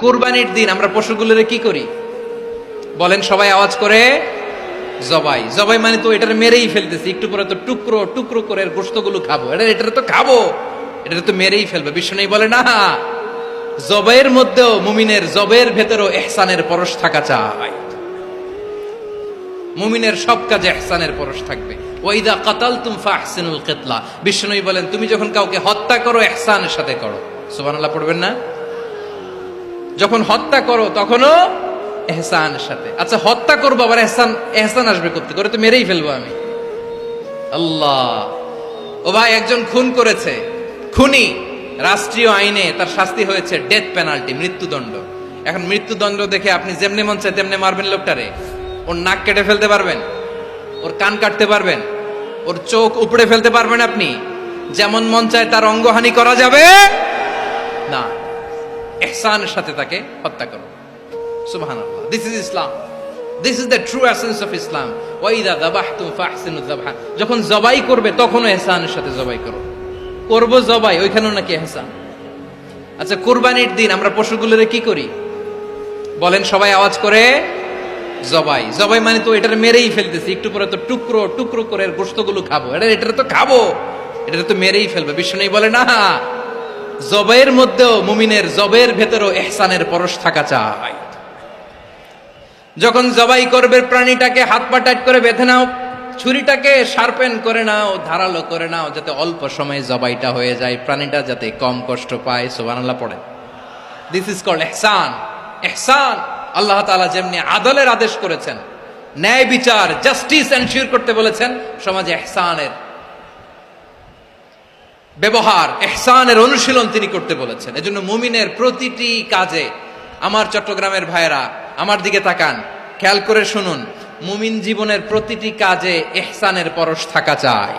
কুরবানির দিন আমরা পশুগুলোরে কি করি বলেন সবাই আওয়াজ করে? জবাই। জবাই মানে তো এটার মেরেই ফেলতেছি, একটু পরে তো টুকরো টুকরো করে গোশতগুলো খাবো, এটা তো খাবো, এটা তো মেরেই ফেলবে। বিষ্ণু বলে না, জবাইয়ের মধ্যেও মুমিনের জবের ভেতরেও ইহসানের পরশ থাকা চাই। মুমিনের সব কাজে ইহসানের পরশ থাকবে। ওয়াইদা কাতালতুম ফাহসিনুল কিতলা, বিষ্ণু বলেন তুমি যখন কাউকে হত্যা করো ইহসানের সাথে করো। সুবহানাল্লাহ পড়বেন না? যখন হত্যা করো তখনও এহসানের সাথে। আচ্ছা হত্যা করবো আবার এহসান আসবে করতে করে তো মেরেই ফেলবো আমি। আল্লাহ, ও ভাই একজন খুন করেছে, খুনি রাষ্ট্রীয় আইনে তার শাস্তি হয়েছে ডেথ পেনাল্টি, মৃত্যুদণ্ড। এখন মৃত্যুদণ্ড দেখে আপনি যেমনি মন চায় তেমনি মারবেন লোকটারে? ওর নাক কেটে ফেলতে পারবেন? ওর কান কাটতে পারবেন? ওর চোখ উপড়ে ফেলতে পারবেন আপনি? যেমন মন চায় তার অঙ্গহানি করা যাবে না। ইহসানের সাথে তাকে হত্যা করো। সুবহানাল্লাহ, this is Islam, this is the true essence of Islam. ওয়াইদা যাবাহতুম ফাহসিনুয যাবহা, যখন জবাই করবে তখনও ইহসানের সাথে জবাই করো। করব জবাই, ওইখানেও নাকি ইহসান। আচ্ছা কুরবানির দিন আমরা পশুগুলোরে কি করি বলেন সবাই আওয়াজ করে? জবাই। জবাই মানে তো এটার মেরেই ফেলতেছি, একটু পরে তো টুকরো টুকরো করে গোশতগুলো খাবো, এটা তো খাবো, এটা তো মেরেই ফেলবে। বিষ্ণু বলে না, জবের মধ্যেও মুমিনের জবের ভেতরেও ইহসানের পরশ থাকা চাই। যখন জবাই করবে প্রাণীটাকে হাত পা টাইট করে বেঁধে নাও, ছুরিটাকে শার্পেন করে নাও, ধারালো করে নাও, যাতে অল্প সময়ে জবাইটা হয়ে যায়, প্রাণীটা যাতে কম কষ্ট পায়। সুবহানাল্লাহ পড়ে। দিস ইজ কল্ড ইহসান। ইহসান আল্লাহ তাআলা যেমনি আদলের আদেশ করেছেন, ন্যায় বিচার জাস্টিস এনশিওর করতে বলেছেন, সমাজে ইহসানের ব্যবহার, ইহসানের অনুশীলন তিনি করতে বলেছেন। এজন্য মুমিনের প্রতিটি কাজে, আমার চট্টগ্রামের ভাইয়েরা আমার দিকে তাকান, খেয়াল করে শুনুন, মুমিন জীবনের প্রতিটি কাজে ইহসানের পরশ থাকা চাই।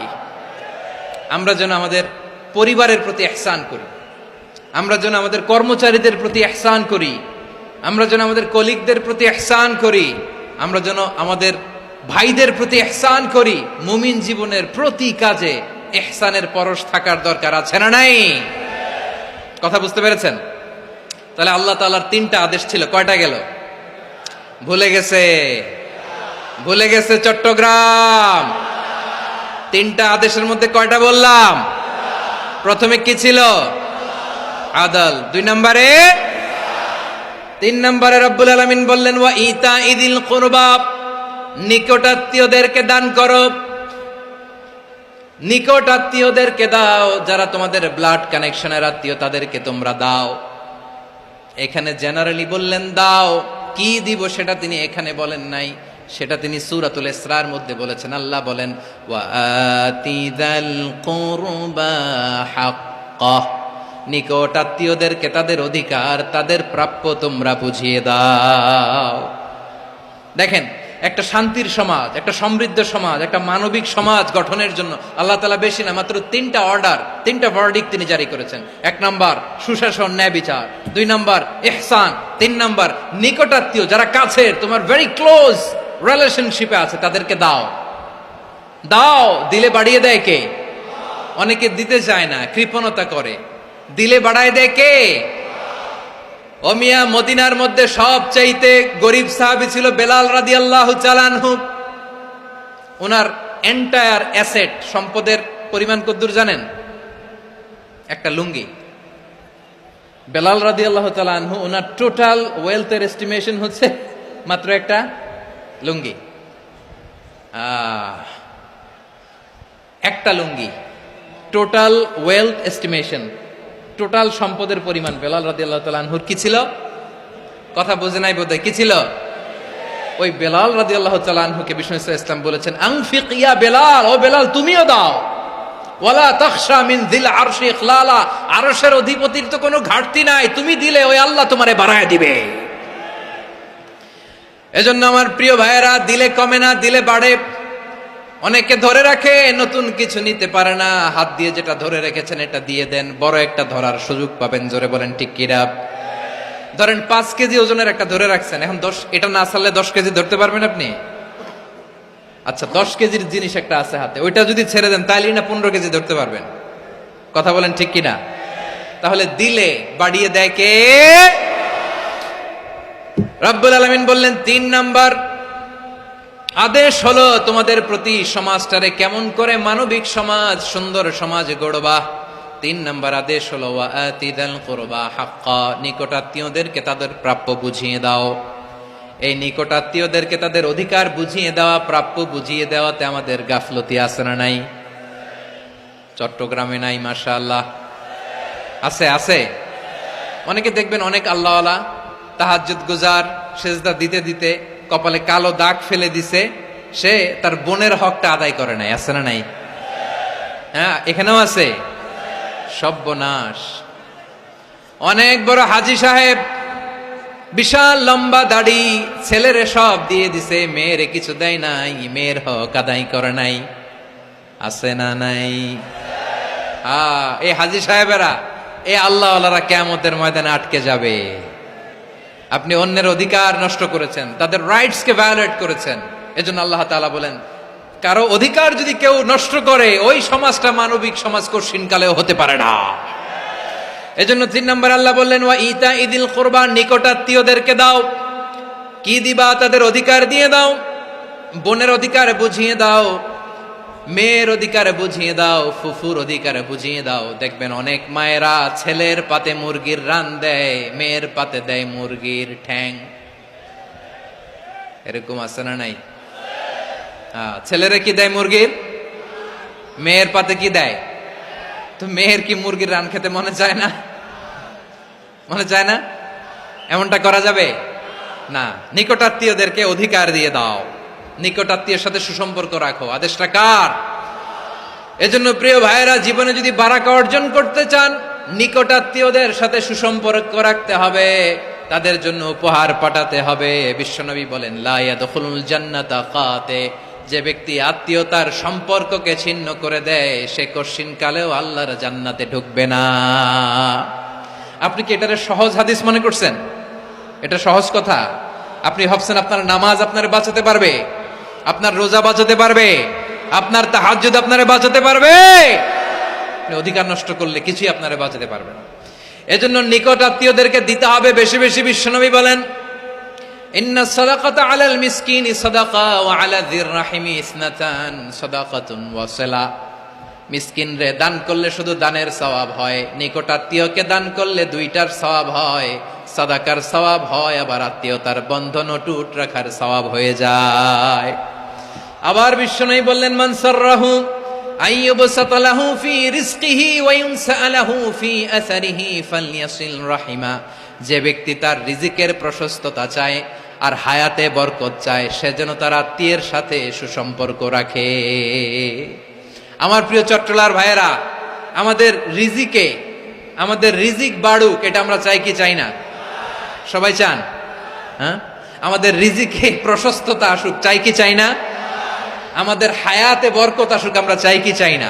আমরা যেন আমাদের পরিবারের প্রতি ইহসান করি, আমরা যেন আমাদের কর্মচারীদের প্রতি ইহসান করি, আমরা যেন আমাদের কলিগদের প্রতি ইহসান করি, আমরা যেন আমাদের ভাইদের প্রতি ইহসান করি। মুমিন জীবনের প্রতি কাজে ইহসানের পরশ থাকার দরকার আছে না নাই? কথা বুঝতে পেরেছেন? তাহলে আল্লাহ তাআলার তিনটা আদেশ ছিল, কয়টা গেল? ভুলে গেছে, ভুলে গেছে চট্টগ্রাম। তিনটা আদেশের মধ্যে কয়টা বললাম? প্রথমে কি ছিল? আদল। 2 নম্বরে, 3 নম্বরে রব্বুল আলামিন বললেন ওয়া ইতাইদিল কুরবা, নিকটাত্মীয়দেরকে দান করো। নিকট আত্মীয়দেরকে দাও, যারা তোমাদের ব্লাড কানেকশনের আত্মীয় তাদেরকে তোমরা দাও। এখানে জেনারেলি বললেন দাও, কি দিব সেটা তিনি এখানে বলেন নাই, সেটা তিনি সূরাতুল ইসরার মধ্যে বলেছেন। আল্লাহ বলেন ওয়া আতিযাল কুরবা হাক্কাহ, নিকট আত্মীয়দেরকে তাদের অধিকার, তাদের প্রাপ্য তোমরা বুঝিয়ে দাও। দেখেন, একটা শান্তির সমাজ, একটা সমৃদ্ধ সমাজ, একটা মানবিক সমাজ গঠনের জন্য আল্লাহ তাআলা বেশি না, মাত্র 3টা অর্ডার, 3টা ভার্ডিক্ট তিনি জারি করেছেন। 1 নাম্বার সুশাসন, ন্যায় বিচার। 2 নাম্বার ইহসান। 3 নাম্বার নিকটাত্মীয়, যারা কাছের, তোমার ভেরি ক্লোজ রিলেশনশিপে আছে, তাদেরকে দাও। দাও, দিলে বাড়িয়ে দেয় কে? অনেকে দিতে চায় না, কৃপণতা করে। দিলে বাড়ায় দেয় কে? ও মিয়া, মদিনার মধ্যে সবচাইতে গরিব সাহাবী ছিল বেলাল রাদিয়াল্লাহু তাআলা আনহু। ওনার এন্টায়ার অ্যাসেট, সম্পদের পরিমাণ কতদূর জানেন? একটা লুঙ্গি। বেলাল রাদিয়াল্লাহু তাআলা আনহু, ওনার টোটাল ওয়েলথের এস্টিমেশন হচ্ছে মাত্র একটা লুঙ্গি। একটা লুঙ্গি, টোটাল ওয়েলথ এস্টিমেশন, টোটাল সম্পদের পরিমাণ বেলাল রাদিয়াল্লাহু তাআলা আনহুর কি ছিল? কথা বুঝে নাই বোধহয়। কি ছিল? ওই বেলাল রাদিয়াল্লাহু তাআলা আনহুকে বিষ্ণু ইসলাম বলেছেন আনফিক ইয়া বেলাল, ও বেলাল তুমিও দাও। ওয়ালা তাখশা মিন যিল আরশি ইখলালা, আরশের অধিপতির তো কোনো ঘাটতি নাই, তুমি দিলে ওই আল্লাহ তোমারে বাড়ায় দিবে। এজন্য আমার প্রিয় ভাইয়েরা, দিলে কমে না, দিলে বাড়ে। অনেকে ধরে রাখে, নতুন কিছু নিতে পারে না, হাত দিয়ে যেটা ধরে রেখেছেন এটা দিয়ে দেন, বড় একটা ধরার সুযোগ পাবেন। জোরে বলেন ঠিক কিনা? ধরেন 5 কেজি ওজনের একটা ধরে রাখছেন, এখন 10, এটা না ছাড়লে 10 কেজি ধরতে পারবেন আপনি? আচ্ছা 10 কেজির জিনিস একটা আছে হাতে, ওইটা যদি ছেড়ে দেন তাইলে না 15 কেজি ধরতে পারবেন? কথা বলেন ঠিক কিনা? তাহলে দিলে বাড়িয়ে দেয় কে? রব্বুল আলামিন বললেন ৩ নাম্বার আদেশ হলো তোমাদের প্রতি সমাজটারে কেমন করে মানবিক সমাজ, সুন্দর সমাজ গড়বা। ৩ নাম্বার আদেশ হলো ওয়াআতিদাল কুরবা হাক্কা, নিকটাত্মীয়দেরকে তাদের প্রাপ্য বুঝিয়ে দাও। এই নিকটাত্মীয়দেরকে তাদের অধিকার বুঝিয়ে দেওয়া, প্রাপ্য বুঝিয়ে দেওয়াতে আমাদের গাফলতি আছে না নাই? চট্টগ্রামে নাই? মাশাআল্লাহ আছে, আছে। অনেকে দেখবেন অনেক আল্লাহওয়ালা তাহাজ্জুদ গুজার, সেজদা দিতে দিতে কপালে কালো দাগ ফেলে দিছে, সে তার বোনের হকটা আদায় করে নাই। আছে না নাই? হ্যাঁ, এখানেও আছে। সর্বনাশ। অনেক বড় হাজী সাহেব, বিশাল লম্বা দাড়ি, ছেলেরে সব দিয়ে দিছে, মেয়েরে কিছু দেয় নাই, মেয়ের হক আদায় করে নাই। আছে না নাই? এই হাজী সাহেবেরা, এই আল্লাহওয়ালারা কিয়ামতের ময়দানে আটকে যাবে। আপনি অন্যের অধিকার নষ্ট করেছেন, তাদের রাইটস কে ভায়োলেট করেছেন। এজন্য আল্লাহ তাআলা বলেন, কারো অধিকার যদি কেউ নষ্ট করে, ওই সমাজটা মানবিক সমাজ কঠিনকালেও হতে পারে না। এজন্য ৩ নম্বর আল্লাহ বললেন ওয়া ইতা ইদিল কুরবা, নিকটাত্মীয়দেরকে দাও। কি দিবা? তাদের অধিকার দিয়ে দাও। বোনের অধিকার বুঝিয়ে দাও, মেয়ের অধিকার বুঝিয়ে দাও, ফুফুর অধিকার বুঝিয়ে দাও। দেখবেন অনেক মায়েরা ছেলের পাতে মুরগির রান দেয়, মেয়ের পাতে দেয় মুরগির ঠ্যাং। এরকম আছে না নাই? ছেলেরা কি দেয়? মুরগির। মেয়ের পাতে কি দেয়? তো মেয়ের কি মুরগির রান খেতে মনে চায় না? মনে চায় না? এমনটা করা যাবে না। নিকটাত্মীয়দেরকে অধিকার দিয়ে দাও, নিকটাত্মীয়ের সাথে সুসম্পর্ক রাখো। আদেশটা কার? এজন্য প্রিয় ভাইয়েরা, জীবনে যদি বারাকা অর্জন করতে চান, নিকটাত্মীয়দের সাথে সুসম্পর্ক রাখতে হবে, তাদের জন্য উপহার পাঠাতে হবে। বিশ্বনবী বলেন লা ইয়াদখুলুল জান্নাতা কাতে, যে ব্যক্তি আত্মীয়তার সম্পর্ককে ছিন্ন করে দেয়, সে কঠিনকালেও আল্লাহর জান্নাতে ঢুকবে না। আপনি কি এটারে সহজ হাদিস মনে করছেন? এটা সহজ কথা। আপনি ভাবছেন আপনার নামাজ আপনারে বাঁচাতে পারবে, আপনার রোজা বাঁচাতে পারবে, আপনার তাহাজ্জুদ আপনারে বাঁচাতে পারবে? অধিকার নষ্ট করলে কিছুই আপনারে বাঁচাতে পারবে না। এজন্য নিকট আত্মীয়দেরকে দিতে হবে বেশি বেশি। বিশ্বনবী বলেন ইন্না সাদাকাতা আলাল মিসকিনি সাদাকা ওয়া আলা যির রাহিমি ইসনাতান সাদাকাতুন ওয়া সিলা। মিসকিনরে দান করলে শুধু দানের সওয়াব হয়, নিকট আত্মীয়কে দান করলে 2টার সওয়াব হয়, সাদাকার সওয়াব হয়, আবার আত্মীয়তার বন্ধন অটুট রাখার সওয়াব হয়ে যায়। আবার বিশ্বনবী বললেন মান সাররাহু আইয়ুবসাতা লাহু ফি রিজকিহি ওয়া ইউনসা লাহু ফি আসারিহি ফালইয়াসিল রাহিমা। যে ব্যক্তি তার রিজিকের প্রশস্ততা চায় আর হায়াতে বরকত চায়, সে যেন তার আত্মীয়ের সাথে সুসম্পর্ক রাখে। আমার প্রিয় চট্টলার ভাইয়েরা, আমাদের রিজিক বাড়ুক, এটা আমরা চাই কি চাই না? সবাই চান? হ্যাঁ, আমাদের রিজিকে প্রশস্ততা আসুক, চাই কি চাই না? আমাদের হায়াতে বরকত আসুক, আমরা চাই কি চাই না?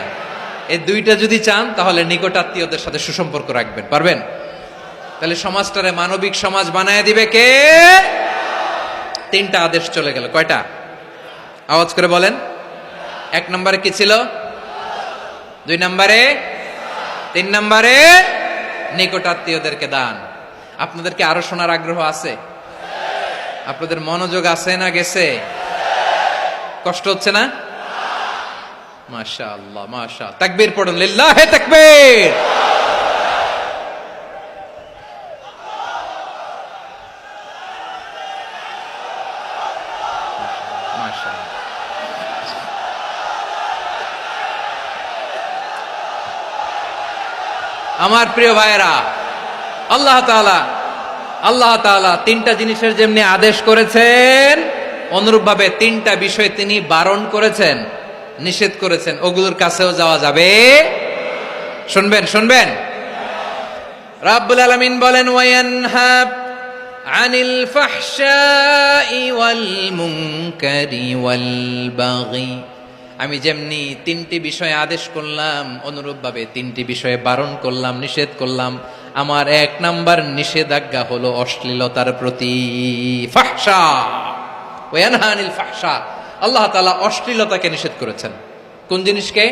এই 2টা যদি চান, তাহলে নিকটাত্মীয়দের সাথে সুসম্পর্ক রাখবেন। পারবেন? তাহলে সমাজটারে মানবিক সমাজ বানায় দিবে কে? 3টা আদেশ চলে গেল। কয়টা? আওয়াজ করে বলেন। 1 নম্বরে কি ছিল? 2 নম্বরে, 3 নম্বরে নিকটাত্মীয়দেরকে দান। আপনাদেরকে আরো শোনার আগ্রহ আছে? আপনাদের মনোযোগ আছে না গেছে? কষ্ট হচ্ছে না? মাশাআল্লাহ, মাশাআল্লাহ। তাকবীর পড়ুন, লিল্লাহি তাকবীর। আমার প্রিয় ভাইয়েরা, আল্লাহ তাআলা 3টা জিনিসের যেমনি আদেশ করেছেন, অনুরূপভাবে 3টা বিষয় তিনি বারণ করেছেন, নিষেধ করেছেন। ওগুলোর কাছেও যাওয়া যাবে? শুনবেন। রাব্বুল আলামিন বলেন ওয়ায়ানহা আনিল ফাহশাই ওয়াল মুনকারি ওয়াল বাগি। আমি যেমনি 3টি বিষয়ে আদেশ করলাম, অনুরূপভাবে 3টি বিষয়ে বারণ করলাম, নিষেধ করলাম। আমার 1 নাম্বার নিষেধাজ্ঞা হলো অশ্লীলতার প্রতি। ফাহশা, ওয়ায়ানহা আনিল ফাহশা, আল্লাহ তাআলা অশ্লীলতাকে নিষেধ করেছেন। কোন জিনিসকে?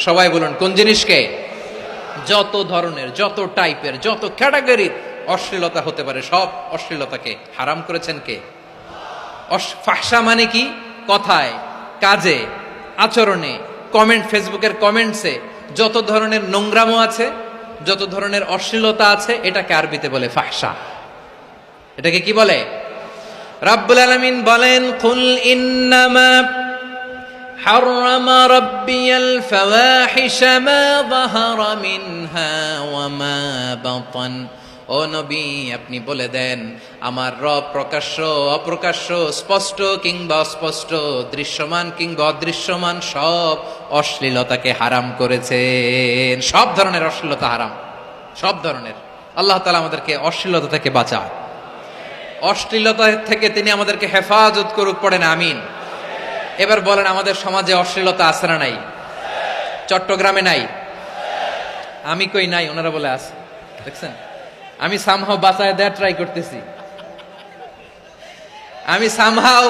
সবাই বলুন, কোন জিনিসকে? যত ধরনের, যত টাইপের, যত ক্যাটাগরির অশ্লীলতা হতে পারে, সব অশ্লীলতাকে হারাম করেছেন কে? ফাহশা মানে কি? কথায়, কাজে, আচরণে, কমেন্ট, ফেসবুকের কমেন্টসে যত ধরনের নোংরামো আছে, যত ধরনের অশ্লীলতা আছে, এটাকে আরবিতে বলে ফাহশা। এটাকে কি বলে? রাব্বুল আলামিন বলেন, কুল ইন্নামা হাররামা রাব্বিয়াল ফাওয়াহিশা মা যাহারা মিনহা ওয়া মা বাতান। ও নবী, আপনি বলে দেন, আমার রব প্রকাশ্য অপ্রকাশ্য, স্পষ্ট কিংবা অস্পষ্ট, দৃশ্যমান কিংবা অদৃশ্যমান সব অশ্লীলতাকে হারাম করেছেন। সব ধরনের অশ্লীলতা হারাম, সব ধরনের। আল্লাহ তাআলা আমাদেরকে অশ্লীলতা থেকে বাঁচায়, অশ্লীলতা থেকে তিনি আমাদেরকে হেফাজত করুক, পড়েন আমিন। এবার বলেন, আমাদের সমাজে অশ্লীলতা আছে না নাই? চট্টগ্রামে নাই? আমি কই নাই, ওনারা বলে আছে। দেখছেন, আমি সামহাও বাঁচায় দেওয়ার ট্রাই করতেছি, আমি সামহাও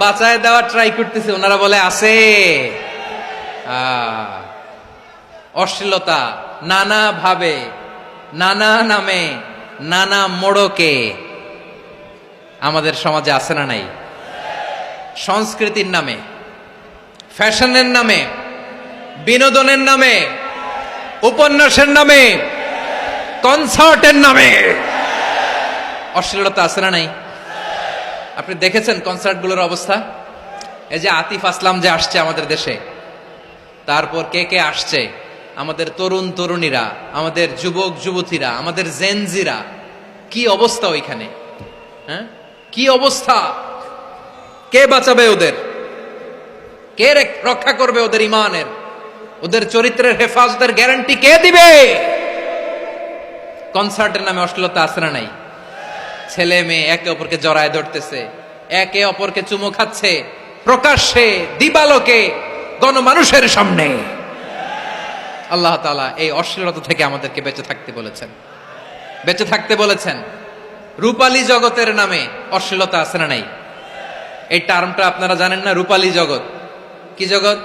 বাঁচায় দেওয়ার ট্রাই করতেছি, ওনারা বলে আছে। অশ্লীলতা নানা ভাবে, নানা নামে, নানা মোড়কে আমাদের সমাজে আছে না নাই? সংস্কৃতির নামে, ফ্যাশনের নামে, বিনোদনের নামে, উপন্যাসের নামে, কনসার্টের নামে অশ্লীলতা আছে না নাই? আপনি দেখেছেন কনসার্টগুলোর অবস্থা? এই যে আতিফ আসলাম যে আসছে আমাদের দেশে, তারপর কে কে আসছে, আমাদের তরুণ তরুণীরা, আমাদের যুবক যুবতীরা, আমাদের জেনজিরা, কি অবস্থা ওইখানে? হ্যাঁ, কি অবস্থা? কে বাঁচাবে ওদের? কে রক্ষা করবে ওদের ইমানের, ওদের চরিত্রের হেফাজতের গ্যারান্টি কে দিবে? কনসার্টের নামে অশ্লীলতা আছে না নাই? ছেলে মেয়ে একে অপরকে জড়ায় ধরতেছে, একে অপরকে চুমো খাচ্ছে, প্রকাশ্যে দিবালোকে গণমানুষের সামনে। আল্লাহ তাআলা এই অশ্লীলতা থেকে আমাদেরকে বেঁচে থাকতে বলেছেন, বেঁচে থাকতে বলেছেন। রূপালী জগতের নামে অশ্লীলতা আছে না নাই? এই টার্মটা আপনারা জানেন না? রূপালী জগৎ কি জগৎ?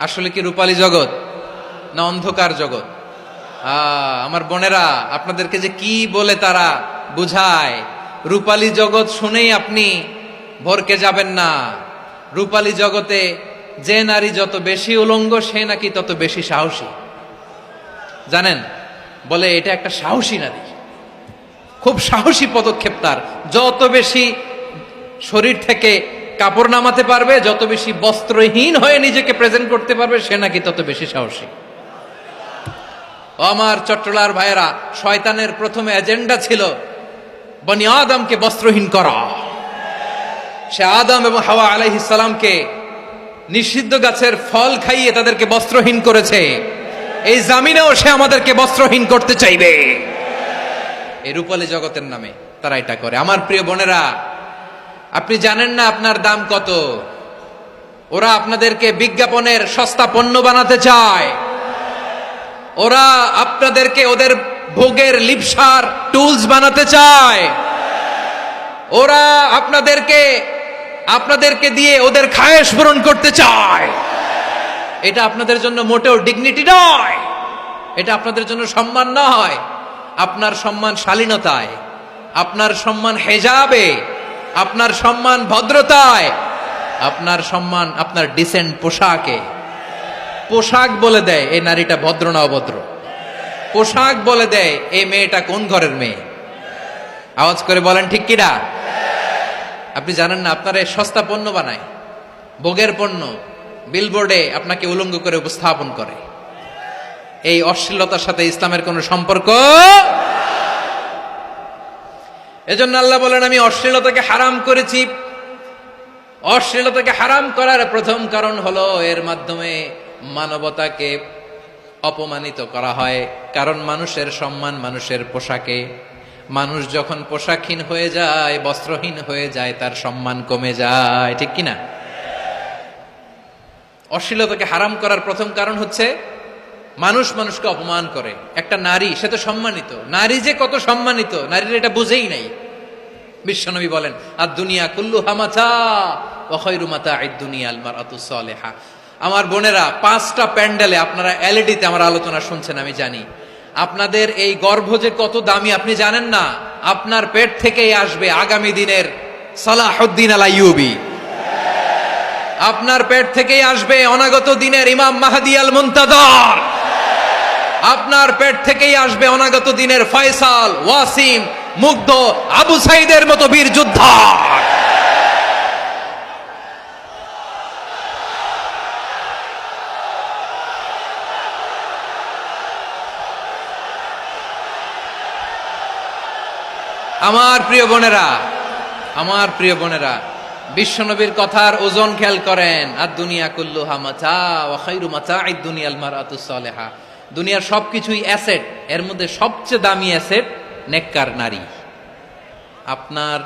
আসলে কি রূপালী জগৎ না অন্ধকার জগৎ? আমার বোনেরা, আপনাদেরকে যে কি বলে তারা বুঝায়, রূপালী জগৎ শুনেই আপনি ভরকে যাবেন না। রূপালী জগতে যে নারী যত বেশি উলঙ্গ, সে নাকি তত বেশি সাহসী। জানেন, বলে এটা একটা সাহসী নারী, খুব সাহসী পদক্ষেপ তার। যত বেশি শরীর থেকে কাপড় নামাতে পারবে, যত বেশি বস্ত্রহীন হয়ে নিজেকে প্রেজেন্ট করতে পারবে, সে নাকি তত বেশি সাহসী। আমার চট্টলার ভাইয়েরা, শয়তানের প্রথমে এজেন্ডা ছিল বনি আদমকে বস্ত্রহীন করা। সে আদম এবং হাওয়া আলাইহিস সালামকে নিষিদ্ধ গাছের ফল খাইয়ে তাদেরকে বস্ত্রহীন করেছে। এই জামিনেও সে আমাদেরকে বস্ত্রহীন করতে চাইবে। এই রূপালী জগতের নামে তারা এটা করে। আমার প্রিয় বোনেরা, আপনি জানেন না আপনার দাম কত। ওরা আপনাদেরকে বিজ্ঞাপনের সস্তা পণ্য বানাতে চায়। ওরা আপনাদেরকে ওদের ভোগের লিপসার টুলস বানাতে চায়। ওরা আপনাদেরকে দিয়ে ওদের খায়েশ পূরণ করতে চায়। এটা আপনাদের জন্য মোটেও ডিগনিটি নয়, এটা আপনাদের জন্য সম্মান নয়। আপনার সম্মান শালীনতায়, আপনার সম্মান হেজাবে, আপনার সম্মান ভদ্রতায়, আপনার সম্মান আপনার ডিসেন্ট পোশাকে। পোশাক বলে দেয় এই নারীটা ভদ্র না অভদ্র। পোশাক বলে দেয় এই মেয়েটা কোন ঘরের মেয়ে। আওয়াজ করে বলেন ঠিক কিনা? আপনি জানেন না, আপনার এই সস্তা পণ্য বানায়, ভোগের পণ্য, বিলবোর্ডে আপনাকে উলঙ্গ করে উপস্থাপন করে। এই অশ্লীলতার সাথে ইসলামের কোনো সম্পর্ক। এজন্য আল্লাহ বলেন, আমি অশ্লীলতাকে হারাম করেছি। অশ্লীলতাকে হারাম করার প্রথম কারণ হলো এর মাধ্যমে মানবতাকে অপমানিত করা হয়। কারণ মানুষের সম্মান মানুষের পোশাকে। মানুষ যখন পোশাকহীন হয়ে যায়, বস্ত্রহীন হয়ে যায়, তার সম্মান কমে যায়, ঠিক কিনা? অশ্লীলতাকে হারাম করার প্রথম কারণ হচ্ছে মানুষ মানুষকে অপমান করে। একটা নারী, সে তো সম্মানিত, নারী যে কত সম্মানিত নারীরা এটা বুঝেই নাই। বিশ্বনবী বলেন, আর দুনিয়া কুল্লুহা মাতা ওয়া খায়রু মাতা'আদ দুনিয়া আল মারআতু সালিহা। আমার বোনেরা, 5টা প্যান্ডেলে, আপনারা এলইডিতে আমার আলোচনা শুনছেন আমি জানি, আপনাদের এই গর্ভ যে কত দামি আপনি জানেন না। আপনার পেট থেকেই আসবে আগামী দিনের সালাহুদ্দিন আল আইয়ুবী, আপনার পেট থেকেই আসবে অনাগত দিনের ইমাম মাহদী আল মুনতাযর, আপনার পেট থেকেই আসবে অনাগত দিনের ফয়সাল, ওয়াসিম, মুগ্ধ, আবু সাইদের মতো বীর যোদ্ধা। আমার প্রিয় বোনেরা, আমার প্রিয় বোনেরা, বিশ্বনবীর কথার ওজন খেয়াল করেন। আর দুনিয়া কুল্লুহা মাতা ওয়া খায়রু মাতা'আদ দুনিয়াল মারআতুস সালিহা। দুনিয়ার সবকিছুই অ্যাসেট, এর মধ্যে সবচেয়ে দামি অ্যাসেট নেককার নারী। আপনার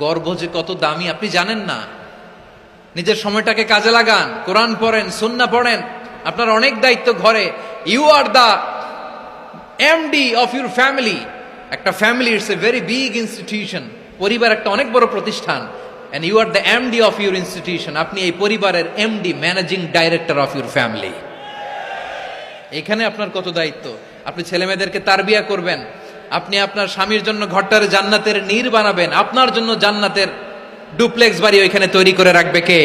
গর্ভ যে কত দামি আপনি জানেন না। নিজের সময়টাকে কাজে লাগান, কোরআন পড়েন, সুন্নাহ পড়েন। আপনার অনেক দায়িত্ব ঘরে। You are the MD of your family. একটা family it's a very big institution. পরিবার একটা অনেক বড় প্রতিষ্ঠান। And you are the MD of your institution. আপনি এই পরিবারের MD, managing director of your family. এখানে আপনার কত দায়িত্ব। আপনি ছেলে মেয়েদেরকে তারবিয়া করবেন, আপনি আপনার স্বামীর জন্য ঘরটারে জান্নাতের নীর বানাবেন, আপনার জন্য জান্নাতের ডুপ্লেক্স বাড়ি ওইখানে তৈরি করে রাখবে কে?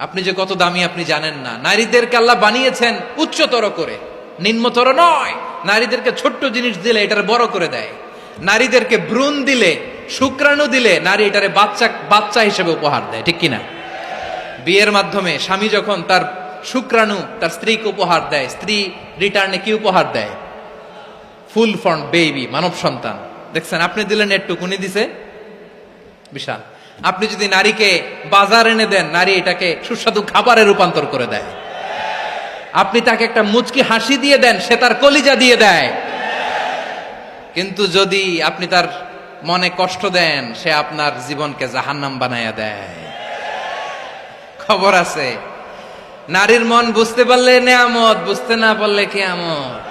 আপনি যে কত দামি আপনি জানেন না। নারীদেরকে আল্লাহ বানিয়েছেন উচ্চতর করে, নিম্নতর নয়। নারীদেরকে ছোট্ট জিনিস দিলে এটারে বড় করে দেয়। নারীদেরকে ভ্রূণ দিলে, শুক্রাণু দিলে নারী এটারে বাচ্চা হিসেবে উপহার দেয়, ঠিক কিনা? বিয়ের মাধ্যমে স্বামী যখন তার শুক্রাণু তার স্ত্রীকে উপহার দেয়, স্ত্রী রিটার্নে কি উপহার দেয়? ফুল ফর্ম বেবি, মানব সন্তান। দেখছেন, আপনি দিলেন একটুক, উনি দিছে বিশাল। আপনি যদি নারীকে বাজার এনে দেন, নারী এটাকে সুস্বাদু খাবারে রূপান্তর করে দেয়। আপনি তাকে একটা মুচকি হাসি দিয়ে দেন, সে তার কলিজা দিয়ে দেয়। কিন্তু যদি আপনি তার মনে কষ্ট দেন, সে আপনার জীবনকে জাহান্নাম বানায়া দেয়। খবর আছে, নারীর মন বুঝতে পারলে নেয়ামত, বুঝতে না পারলে কিয়ামত।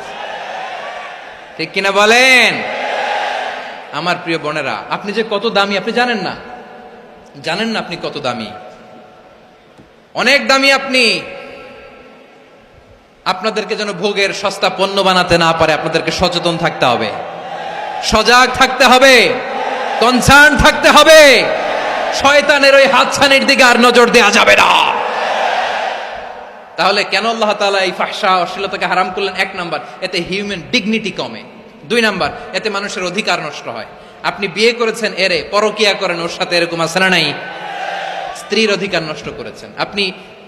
ঠিক কিনা বলেন? আমার প্রিয় বোনেরা, আপনি যে কত দামি আপনি জানেন না। জানেন না আপনি কত দামি, অনেক দামি আপনি। আপনাদেরকে যেন ভোগের সস্তা পণ্য বানাতে না পারে, আপনাদেরকে সচেতন থাকতে হবে, সজাগ থাকতে হবে, কনসার্ন থাকতে হবে। শয়তানের ওই হাতছানির দিকে আর নজর দেওয়া যাবে না। তাহলে কেন আল্লাহ তাআলা এই ফাহশা, অশ্লীলতাকে হারাম করলেন? এক নাম্বার, এতে হিউম্যান ডিগনিটি কমে। দুই নাম্বার, এতে মানুষের অধিকার নষ্ট হয়। আপনি বিয়ে করেছেন, এরে পরকিয়া করেন, ওর সাথে এরকম আছে না নাই? স্ত্রীর অধিকার নষ্ট করেছেন। আপনি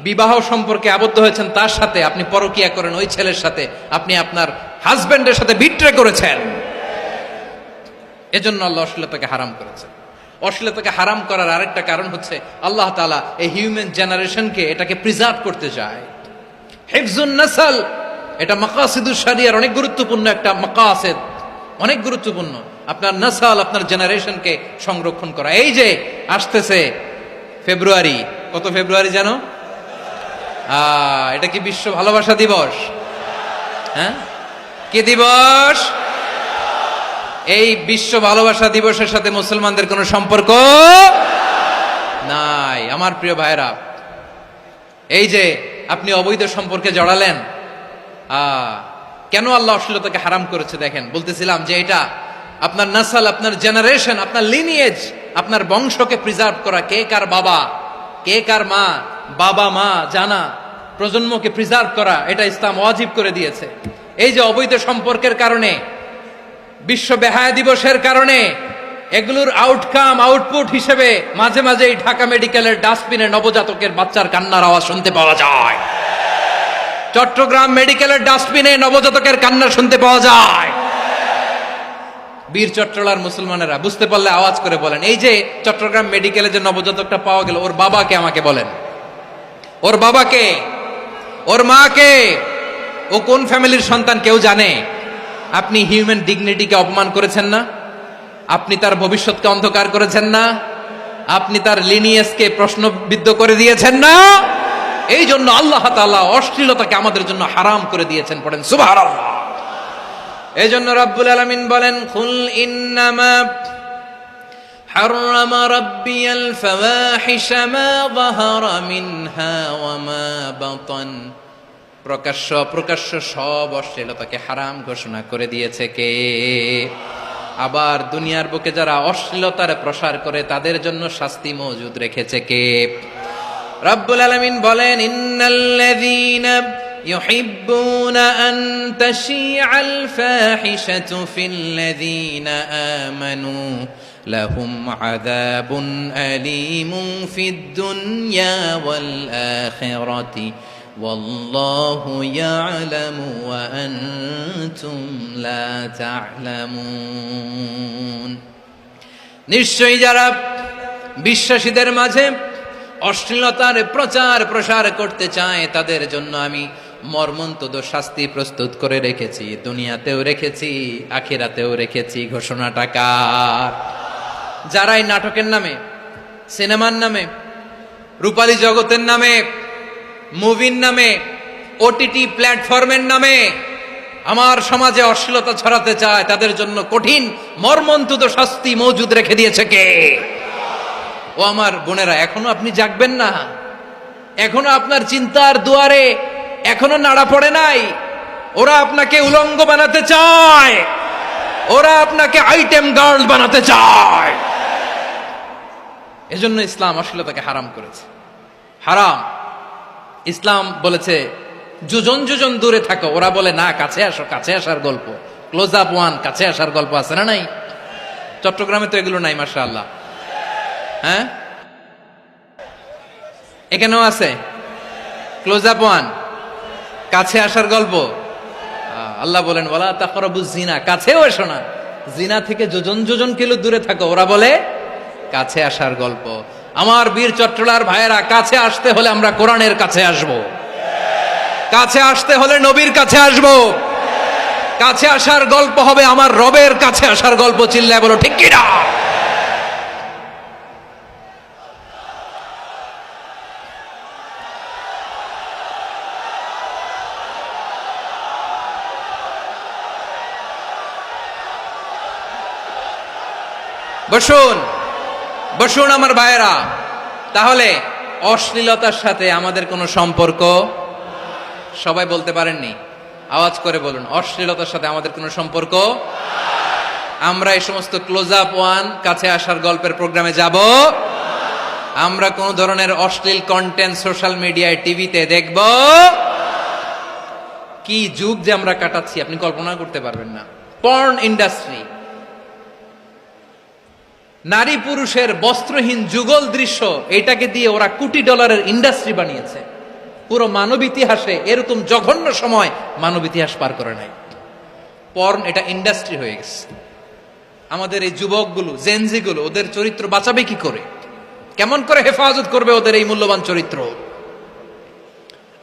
বিবাহ সম্পর্কে আবদ্ধ হয়েছেন তার সাথে, আপনি পরকিয়া করেন ওই ছেলের সাথে, আপনি আপনার হাজবেন্ডের সাথে বিট্রে করেছেন। এজন্য আল্লাহ অশ্লীলতাকে হারাম করেছেন। অশ্লীলতাকে হারাম করার আরেকটা কারণ হচ্ছে আল্লাহ তাআলা এই হিউম্যান জেনারেশনকে, এটাকে প্রিজার্ভ করতে চায়। হিফজুন নাসল, এটা মাকাসিদুশ শরিয়ার অনেক গুরুত্বপূর্ণ একটা মাকাসিদ, অনেক গুরুত্বপূর্ণ। আপনার নাসল, আপনার জেনারেশনকে সংরক্ষণ করা। এই যে আসতেছে ফেব্রুয়ারি, কত ফেব্রুয়ারি জানো? এটা কি বিশ্ব ভালোবাসা দিবস? হ্যাঁ, কি দিবস? এই বিশ্ব ভালোবাসা দিবসের সাথে মুসলমানদের কোনো সম্পর্ক নাই। আমার প্রিয় ভাইরা, এই যে আপনি অবৈধ সম্পর্কে জড়ালেন, কেন আল্লাহ অশ্লীলতাকে হারাম করেছে দেখেন। বলতেছিলাম যে এটা আপনার নাসল, আপনার জেনারেশন, আপনার লিনিয়েজ, আপনার বংশকে প্রিজার্ভ করা। কে কার বাবা, কে কার মা, বাবা মা জানা, প্রজন্মকে প্রিজার্ভ করা, এটা ইসলাম ওয়াজিব করে দিয়েছে। এই যে অবৈধ সম্পর্কের কারণে, বিশ্ব বেহায়া দিবসের কারণে, এগুলোর আউটকাম, আউটপুট হিসেবে মাঝে মাঝে এই ঢাকা মেডিকেলের ডাস্টবিনে নবজাতকের বাচ্চার কান্নার আওয়াজ শুনতে পাওয়া যায়। চট্টগ্রাম মেডিকেলের ডাস্টবিনে নবজাতকের কান্না শুনতে পাওয়া যায়। বীর চট্টলার মুসলমানেরা বুঝতে পারলে আওয়াজ করে বলেন, এই যে চট্টগ্রাম মেডিকেলে যে নবজাতকটা পাওয়া গেল, ওর বাবাকে আমাকে বলেন, ওর বাবাকে, ওর মাকে, ও কোন ফ্যামিলির সন্তান কেউ জানে? আপনি হিউম্যান ডিগনিটিকে অপমান করেছেন না? আপনি তার ভবিষ্যৎকে অন্ধকার করেছেন না? আপনি তার লিনিয়েজকে প্রশ্নবিদ্ধ করে দিয়েছেন না? এই জন্য আল্লাহ তাআলা অশ্লীলতাকে আমাদের জন্য হারাম করে দিয়েছেন। পড়েন সুবহানাল্লাহ। এই জন্য রাব্বুল আলামিন বলেন, কুল ইন্নামা হাররামা রাব্বিয়াল ফাওয়াহিশা মা যাহারা মিনহা ওয়া মা বাতান। প্রকাশ্য অপ্রকাশ্য সব অশ্লীলতাকে হারাম ঘোষণা করে দিয়েছে কে? আবার দুনিয়ার বুকে যারা অশ্লীলতার প্রসার করে তাদের জন্য শাস্তি মজুদ রেখেছে কে? রব্বুল আলামিন বলেন, ইন্নাল্লাযীনা ইউহিব্বুনা আন তাশিআল ফাহিশাতু ফিল্লাযীনা আমানু লাহুম আযাবুন আলীমুন ফিদ দুনিয়া ওয়াল আখিরাতি ওয়াল্লাহু ইয়ালামু ওয়া আনতুম লা তা'লামুন। নিশ্চয়ই যারা বিশ্বাসীদের মাঝে অশ্লীলতার প্রচার প্রসার করতে চায় তাদের জন্য আমি মর্মন্তুদ শাস্তি প্রস্তুত করে রেখেছি, দুনিয়াতেও রেখেছি, আখিরাতেও রেখেছি। ঘোষণাটা কার? যারাই নাটকের নামে, সিনেমার নামে, রূপালী জগতের নামে, মুভির নামে, ওটিটি প্ল্যাটফর্মের নামে আমার সমাজে অশ্লীলতা ছড়াতে চায় তাদের জন্য কঠিন মর্মন্তুদ শাস্তি মজুদ রেখে দিয়েছে কে? ও আমার বোনেরা, এখনো আপনি জাগবেন না? এখনো আপনার চিন্তার দুয়ারে এখনো নাড়া পড়ে নাই? ওরা আপনাকে উলঙ্গ বানাতে চায়, ওরা আপনাকে আইটেম গার্ল বানাতে চায়। এজন্য ইসলাম অশ্লীলতাকে হারাম করেছে। হারাম। ইসলাম বলেছে যোজন যোজন দূরে থাকো, ওরা বলে না কাছে আসো, কাছে আসার গল্প, ক্লোজ আপ ওয়ান, কাছে আসার গল্প আছে না নাই? চট্টগ্রামে তো এগুলো নাই মাশাআল্লাহ। হ্যাঁ, এখানেও আছে ক্লোজ আপ ওয়ান, কাছে আসার গল্প। আল্লাহ বলেন ওয়ালা তাকরাবুজ জিনা, কাছেও এসো না, জিনা থেকে যোজন যোজন কিলো দূরে থাকো, ওরা বলে কাছে আসার গল্প। আমার বীর চট্টলার ভাইয়েরা, কাছে আসতে হলে আমরা কোরআনের কাছে আসব, কাছে আসতে হলে নবীর কাছে আসব, কাছে আসার গল্প হবে আমার রবের কাছে আসার গল্প। চিল্লায় বলো ঠিক কিনা? বসুন বসুন আমার ভাইয়েরা। তাহলে অশ্লীলতার সাথে আমাদের কোনো সম্পর্ক? সবাই বলতে পারেননি, আওয়াজ করে বলুন, অশ্লীলতার সাথে আমাদের কোনো সম্পর্ক? আমরা এই সমস্ত ক্লোজ আপ ওয়ান, কাছে আসার গল্পের প্রোগ্রামে যাব? আমরা কোন ধরনের অশ্লীল কন্টেন্ট সোশ্যাল মিডিয়ায়, টিভিতে দেখব? কি যুগ যে আমরা কাটাচ্ছি আপনি কল্পনা করতে পারবেন না। পর্ন ইন্ডাস্ট্রি, নারী পুরুষের বস্ত্রহীন যুগল দৃশ্য, এটাকে দিয়ে ওরা কোটি ডলারের ইন্ডাস্ট্রি বানিয়েছে। পুরো মানব ইতিহাসে এরকম জঘন্য সময় মানব ইতিহাস পার করে নাই। পর্ন এটা ইন্ডাস্ট্রি হয়ে গেছে। আমাদের এই যুবকগুলো, জেনজিগুলো, ওদের চরিত্র বাঁচাবে কি করে? কেমন করে হেফাজত করবে ওদের এই মূল্যবান চরিত্র?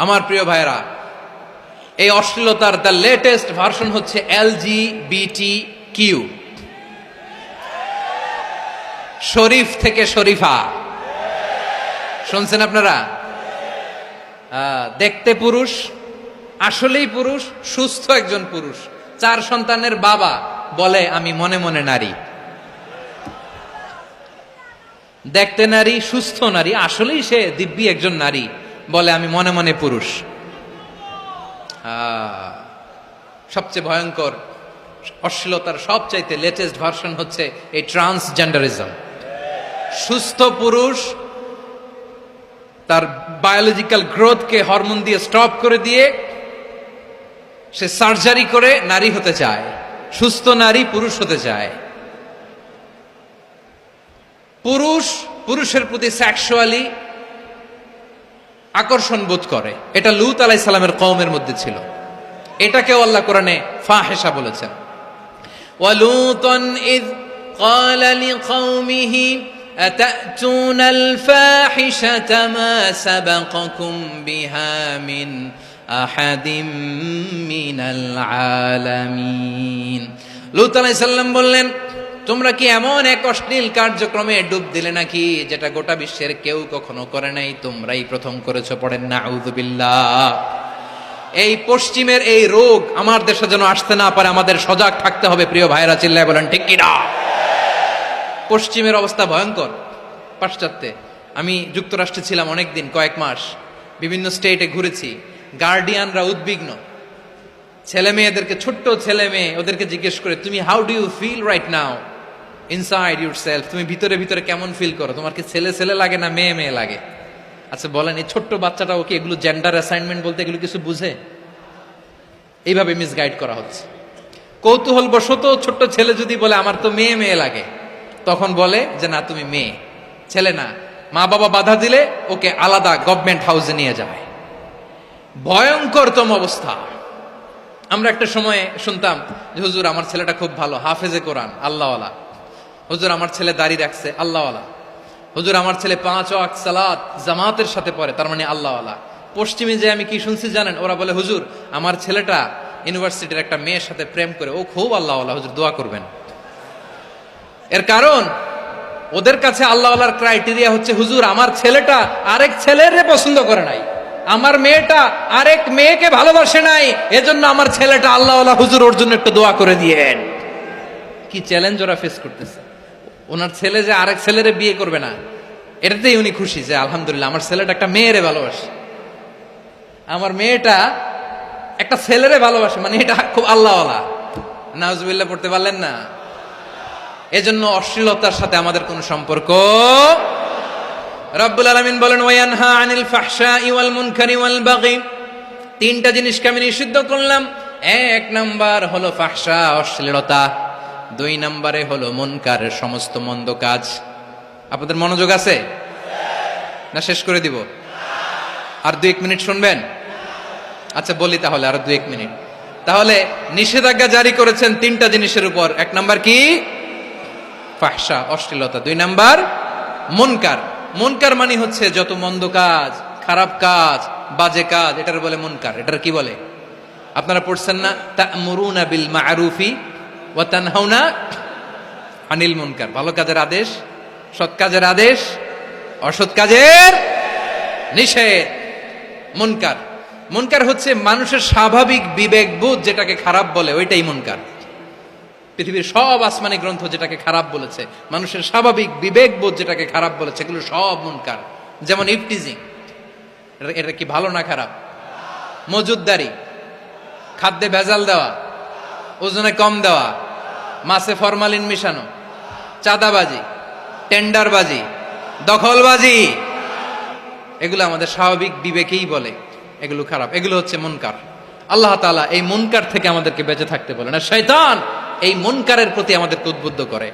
আমার প্রিয় ভাইরা, এই অশ্লীলতার দ্য লেটেস্ট ভার্সন হচ্ছে LGBTQ, শরীফ থেকে শরীফা। শুনছেন আপনারা? দেখতে পুরুষ, আসলেই পুরুষ, সুস্থ একজন পুরুষ, 4 সন্তানের বাবা, বলে আমি মনে মনে নারী। দেখতে নারী, সুস্থ নারী, আসলেই সে দিব্যি একজন নারী, বলে আমি মনে মনে পুরুষ। সবচেয়ে ভয়ঙ্কর অশ্লীলতার সবচাইতে লেটেস্ট ভার্সন হচ্ছে এই ট্রান্সজেন্ডারিজম। সুস্থ পুরুষ তার বায়োলজিক্যাল গ্রোথকে হরমোন দিয়ে স্টপ করে দিয়ে সে সার্জারি করে নারী হতে চায়, সুস্থ নারী পুরুষ হতে চায়। পুরুষ পুরুষের প্রতি সেক্সুয়ালি আকর্ষণ বোধ করে, এটা লূত আলাইহিস সালামের কওমের মধ্যে ছিল। এটাকেও আল্লাহ কোরআনে ফাহিশা বলেছেন। ওয়ালুতান ইয ক্বালা লিকওমিহি আতাতুনাল ফাহিশাতা মা সাবাকাকুম বিহা মিন আহাদিম মিনাল আলামিন। লূত আলাইহিস সালাম বললেন, তোমরা কি এমন এক অশ্লীল কার্যক্রমে ডুব দিলে নাকি যেটা গোটা বিশ্বের কেউ কখনো করে নাই, তোমরাই প্রথম করেছো? পড়েন নাউযুবিল্লাহ। এই পশ্চিমের এই রোগ আমার দেশে যেন আসতে না পারে, আমাদের সজাগ থাকতে হবে। প্রিয় ভাইরা, চিল্লায় বলেন ঠিক কিনা? পশ্চিমের অবস্থা ভয়ঙ্কর। পাশ্চাত্যে, আমি যুক্তরাষ্ট্রে ছিলাম অনেকদিন, কয়েক মাস, বিভিন্ন স্টেটে ঘুরেছি। গার্ডিয়ানরা উদ্বিগ্ন, ছেলে মেয়েদেরকে, ছোট্ট ছেলে মেয়ে ওদেরকে জিজ্ঞেস করে, তুমি how do you feel right now inside yourself, তুমি ভিতরে ভিতরে কেমন ফিল করো, তোমার কি ছেলে ছেলে লাগে না মেয়ে মেয়ে লাগে? আচ্ছা বলেন, এই ছোট্ট বাচ্চাটা ওকে এগুলো জেন্ডার অ্যাসাইনমেন্ট বলতে এগুলো কিছু বুঝে? এইভাবে মিসগাইড করা হচ্ছে। কৌতূহল বশত ছোট্ট ছেলে যদি বলে আমার তো মেয়ে মেয়ে লাগে, তখন বলে যে না তুমি মেয়ে, ছেলে না। মা বাবা বাধা দিলে ওকে আলাদা গভর্নমেন্ট হাউসে নিয়ে যায়। ভয়ঙ্করতম অবস্থা। আমরা একটা সময়ে শুনতাম যে হুজুর আমার ছেলেটা খুব ভালো, হাফেজে কোরআন, আল্লাহওয়ালা। হুজুর আমার ছেলে দাড়ি রাখছে, আল্লাহওয়ালা। হুজুর আমার ছেলে 5 ওয়াক্ত সালাত জামাতের সাথে পড়ে, তার মানে আল্লাহওয়ালা। পশ্চিমে যে আমি কি শুনছি জানেন? ওরা বলে হুজুর আমার ছেলেটা ইউনিভার্সিটির একটা মেয়ের সাথে প্রেম করে, ও খুব আল্লাহওয়ালা, হুজুর দোয়া করবেন। এর কারণ ওদের কাছে আল্লাহওয়ালার ক্রাইটেরিয়া হচ্ছে হুজুর আমার ছেলেটা আরেক ছেলের পছন্দ করে নাই, আমার মেয়েটা আরেক মেয়েকে ভালোবাসে নাই, এজন্য আমার ছেলেটা আল্লাহওয়ালা, হুজুর ওর জন্য একটু দোয়া করে দিয়েন। কি চ্যালেঞ্জ ওরা ফেস করতেছে। ওনার ছেলে যে আরেক ছেলেরে বিয়ে করবে না, এটাতেই উনি খুশি যে আলহামদুলিল্লাহ আমার ছেলেটা একটা মেয়েরে ভালোবাসে, আমার মেয়েটা একটা ছেলেরে ভালোবাসে, মানে এটা খুব আল্লাহওয়ালা। নাউজুবিল্লাহ পড়তে পারলেন না? এজন্য অশ্লীলতার সাথে আমাদের কোনো সম্পর্ক। রব্বুল আলামিন বলেন ওয়ায়ানহা আনিল ফাহশাই ওয়াল মুনকারি ওয়াল বাগি, তিনটা জিনিসকে আমি নিষিদ্ধ করলাম। এক নাম্বার হলো ফাহশা, অশ্লীলতা। 2 নম্বরে হলো মুনকার, সমস্ত মন্দ কাজ। আপনাদের মনোযোগ আছে না? শেষ করে দিব? আর 2-1 মিনিট শুনবেন? আচ্ছা বলি তাহলে, আর 2-1 মিনিট। তাহলে নিষেধাজ্ঞা জারি করেছেন 3টা জিনিসের উপর। 1 নাম্বার কি? ফাহশা, অশ্লীলতা। 2 নাম্বার মুনকার। মুনকার মানে হচ্ছে যত মন্দ কাজ, খারাপ কাজ, বাজে কাজ, এটার বলে মুনকার। এটার কি বলে? আপনারা পড়ছেন না তা'মুরুনা বিল মা'রুফি ওয়া তানহাউনা আনিল মুনকার? ভালো কাজের আদেশ, সৎ কাজের আদেশ, অসৎ কাজের নিষেধ। মুনকার, মুনকার হচ্ছে মানুষের স্বাভাবিক বিবেকবোধ যেটাকে খারাপ বলে, ওইটাই মুনকার। পৃথিবীর সব আসমানি গ্রন্থ যেটাকে খারাপ বলেছে, মানুষের স্বাভাবিক বিবেকবোধ যেটাকে খারাপ বলেছে, এগুলো সব মুনকার। যেমন ইফটিজিং, এটা কি ভালো না খারাপ? মজুদদারি, খাদ্যে ভেজাল দেওয়া, ওজনে কম দেওয়া, মাছে ফরমালিন মিশানো, চাঁদাবাজি, টেন্ডারবাজি, দখলবাজি, এগুলো আমাদের স্বাভাবিক বিবেকেই বলে এগুলো খারাপ, এগুলো হচ্ছে মুনকার। আল্লাহ তাআলা এই মুনকার থেকে আমাদেরকে বেঁচে থাকতে বলেন, আর শয়তান এই মুনকারের প্রতি আমাদেরকে উদ্বুদ্ধ করে।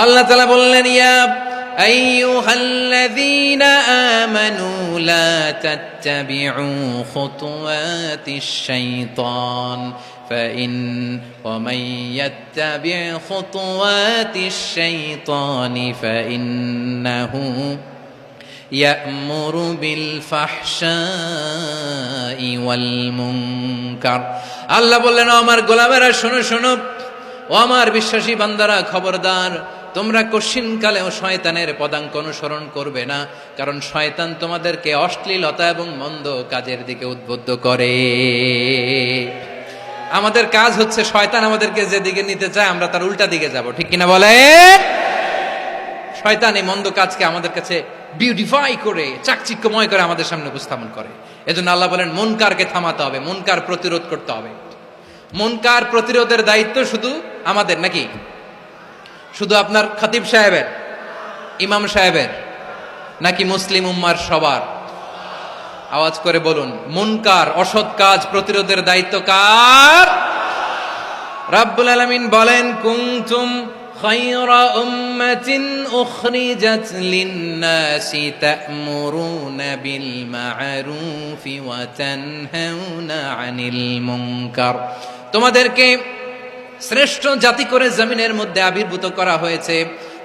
আল্লাহ তাআলা বললেন ইয়া আইয়ুহাল্লাযীনা আমানু লা তাত্তাবিউ খুতুওয়াতিশ শাইতান ফাইন ওয়া মান ইয়াত্তাবি' খুতুওয়াতিশ শাইতানি ফাইন্নাহু ইয়া'মুরু বিল ফাহশাই ওয়াল মুনকার। আল্লাহ বললেন আমার গোলামেরা শোনো শোনো, ও আমার বিশ্বাসী বান্দারা খবরদার, তোমরা কশিনকালেও শয়তানের পদাঙ্ক অনুসরণ করবে না, কারণ শয়তান তোমাদেরকে অশ্লীলতা এবং মন্দ কাজের দিকে উদ্বুদ্ধ করে। আমাদের কাজ হচ্ছে শয়তান আমাদেরকে যেদিকে নিতে চায় আমরা তার উল্টা দিকে যাব, ঠিক কিনা বলে? শয়তান এই মন্দ কাজকে আমাদের কাছে বিউটিফাই করে, চাকচিক্যময় করে আমাদের সামনে উপস্থাপন করে। এজন্য আল্লাহ বলেন মুনকারকে থামাতে হবে, মুনকার প্রতিরোধ করতে হবে। মুনকার প্রতিরোধের দায়িত্ব শুধু আমাদের নাকি? শুধু আপনার খতিব সাহেবের, ইমাম সাহেবের, নাকি মুসলিম উম্মার সবার? আওয়াজ করে বলুন, মুনকার অসৎ কাজ প্রতিরোধের দায়িত্ব কার? রাব্বুল আলামিন বলেন কুনতুম খায়রা উম্মাতিন উখরিজাত লিন-নাসি তা'মুরুনা বিল মা'রুফি ওয়া তানহাউনা আনিল মুনকার। তোমাদেরকে শ্রেষ্ঠ জাতি করে জমিনের মধ্যে আবির্ভূত করা হয়েছে,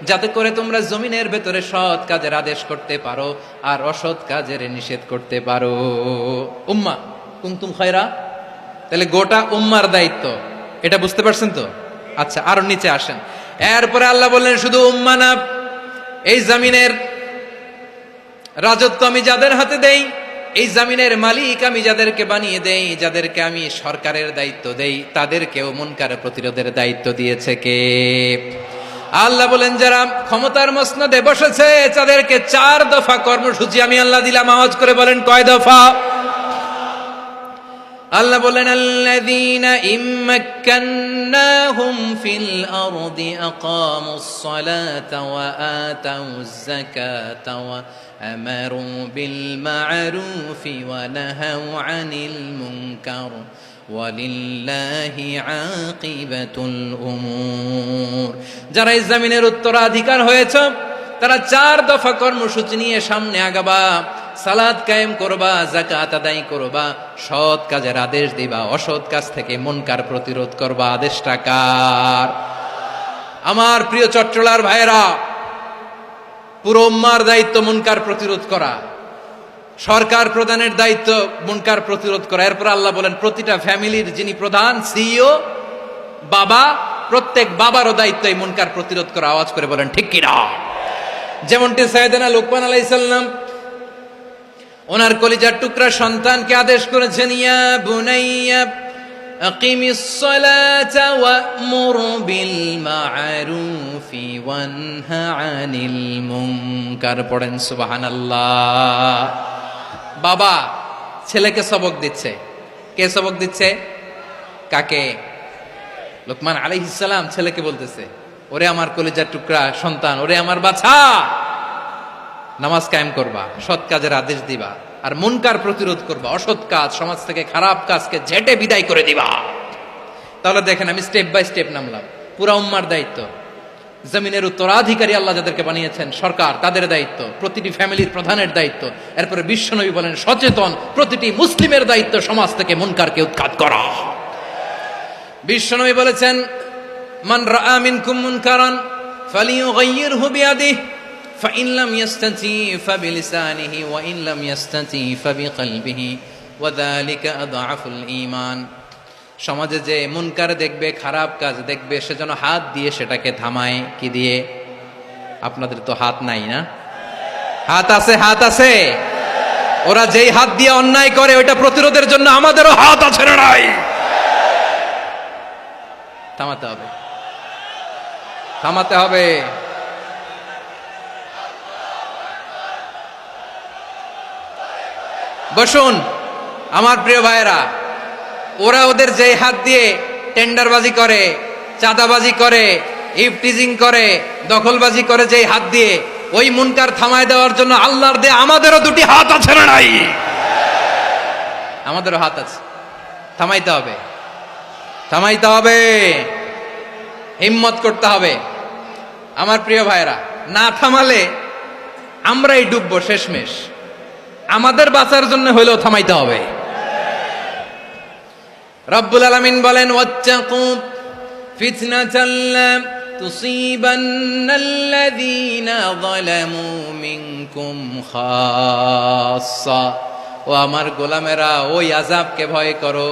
যাতে করে তোমরা জমিনের ভেতরে সৎ কাজের আদেশ করতে পারো আর অসৎ কাজের নিষেধ করতে পারো। উম্মাহ কুনতুম খায়রা, তাহলে গোটা উম্মার দায়িত্ব, এটা বুঝতে পারছেন তো? আচ্ছা আরো নিচে আসেন। এরপরে আল্লাহ বললেন শুধু উম্মাহ না, এই জমিনের রাজত্ব আমি যাদের হাতে দেই, এই জমিনের মালিক আমি যাদেরকে বানিয়ে দেই, যাদেরকে আমি সরকারের দায়িত্ব দেই, তাদেরকেও মুনকার প্রতিরোধের দায়িত্ব দিয়েছে কে? আল্লাহ বলেন যারা ক্ষমতার মসনদে বসেছে তাদেরকে 4 দফা কর্মসূচি আমি আল্লাহ দিলাম। আওয়াজ করে বলেন কয় দফা? আল্লাহ বলেন আল্লাযীনা ইম্মাক্কান্নাহুম ফিল আরদি আকামুস সালাতা ওয়া আতাউয যাকাতা ওয়া আমারু বিল মা'রুফি ওয়া নাহাউ আনিল মুনকার ওয়ালিল্লাহি আকিবাতুল উমুর। যারা এই জমিনের উত্তরাধিকার হয়েছে তারা 4 দফা কর্মসূচি নিয়ে সামনে আগাবা। সালাত কায়েম করবা, যাকাত আদায় করবা, সৎ কাজের আদেশ দিবা, অসৎ কাজ থেকে মুনকার প্রতিরোধ করবা। আদেশটা কার? আমার প্রিয় চট্টলার ভাইয়েরা, পুরো উম্মার দায়িত্ব মুনকার প্রতিরোধ করা, সরকার প্রধানের দায়িত্ব মুনকার প্রতিরোধ করা। এরপর আল্লাহ বলেন প্রতিটা ফ্যামিলির যিনি প্রধান সিইও বাবা, প্রত্যেক বাবারও দায়িত্ব এই মুনকার প্রতিরোধ করা। আওয়াজ করে বলেন ঠিক কিনা? যেমনটি সাইয়েদনা লুকমান আলাইহিস সালাম ওনার কলিজার টুকরা সন্তানকে আদেশ করেছেন, ইয়া বুনাইয়া আকিমিস সালাতা ওয়া'মুর বিল মা'রুফি ওয়ানহা আনিল মুনকার। পড়েন সুবহানাল্লাহ। বাবা ছেলেকে সবক দিচ্ছে। কে সবক দিচ্ছে? কাকে? লুকমান আলাইহিস সালাম ছেলেকে বলতেছে, ওরে আমার কলিজার টুকরা সন্তান, ওরে আমার বাছা, নামাজ কায়েম করবা, সৎ কাজের আদেশ দিবা, আর মুনকার প্রতিরোধ করবা, অসৎ কাজ, সমাজ থেকে খারাপ কাজকে ঝেঁটে বিদায় করে দিবা। তাহলে দেখেন আমি স্টেপ বাই স্টেপ নামলাম। পুরা উম্মার দায়িত্ব, জমিনের উত্তরাধিকারী আল্লাহ যাদেরকে বানিয়েছেন সরকার, তাদের দায়িত্ব, প্রতিটি ফ্যামিলির প্রধানের দায়িত্ব। এরপরে বিশ্বনবী বলেন সচেতন প্রতিটি মুসলিমের দায়িত্ব সমাজ থেকে মুনকারকে উৎখাত করা। বিশ্বনবী বলেছেন, মান রাআ মিনকুম মুনকারান ফালিয়ুগাইয়িরহু বিয়াদিহি ফাইন লাম ইয়াস্তাতি ফাবিলিসানিহি ওয়া ইন লাম ইয়াস্তাতি ফাবিকলবিহি ওয়া যালিকা আযআফুল ঈমান। সমাজে যে মুনকার দেখবে, খারাপ কাজ দেখবে, সে যেন হাত দিয়ে সেটাকে থামায়। কি দিয়ে? আপনাদের তো হাত নাই না? হাত আছে, হাত আছে। ওরা যেই হাত দিয়ে অন্যায় করে ওইটা প্রতিরোধের জন্য আমাদেরও হাত আছে না নাই? থামাতে হবে, থামাতে হবে। বসুন আমার প্রিয় ভাইয়েরা, ওরা ওদের যে হাত দিয়ে টেন্ডারবাজি করে, চাঁদাবাজি করে, ইফটিজিং করে, দখলবাজি করে, যে হাত দিয়ে, ওই মুনকার থামায় দেওয়ার জন্য আল্লাহর দে আমাদেরও দুটি হাত আছে না নাই? আমাদেরও হাত আছে। থামাইতে হবে, থামাইতে হবে, হিম্মত করতে হবে। আমার প্রিয় ভাইয়েরা, না থামালে আমরাই ডুববো শেষমেশ। আমাদের বাঁচার জন্য হইলেও থামাইতে হবে। রব্বুল আলামিন বলেন, ওয়াত্তাকু ফিতনাতাল লা তুসিবান্নাল্লাযীনা যালামু মিনকুম খাসসা। ও আমার গোলামেরা, ওই আযাবকে ভয় করো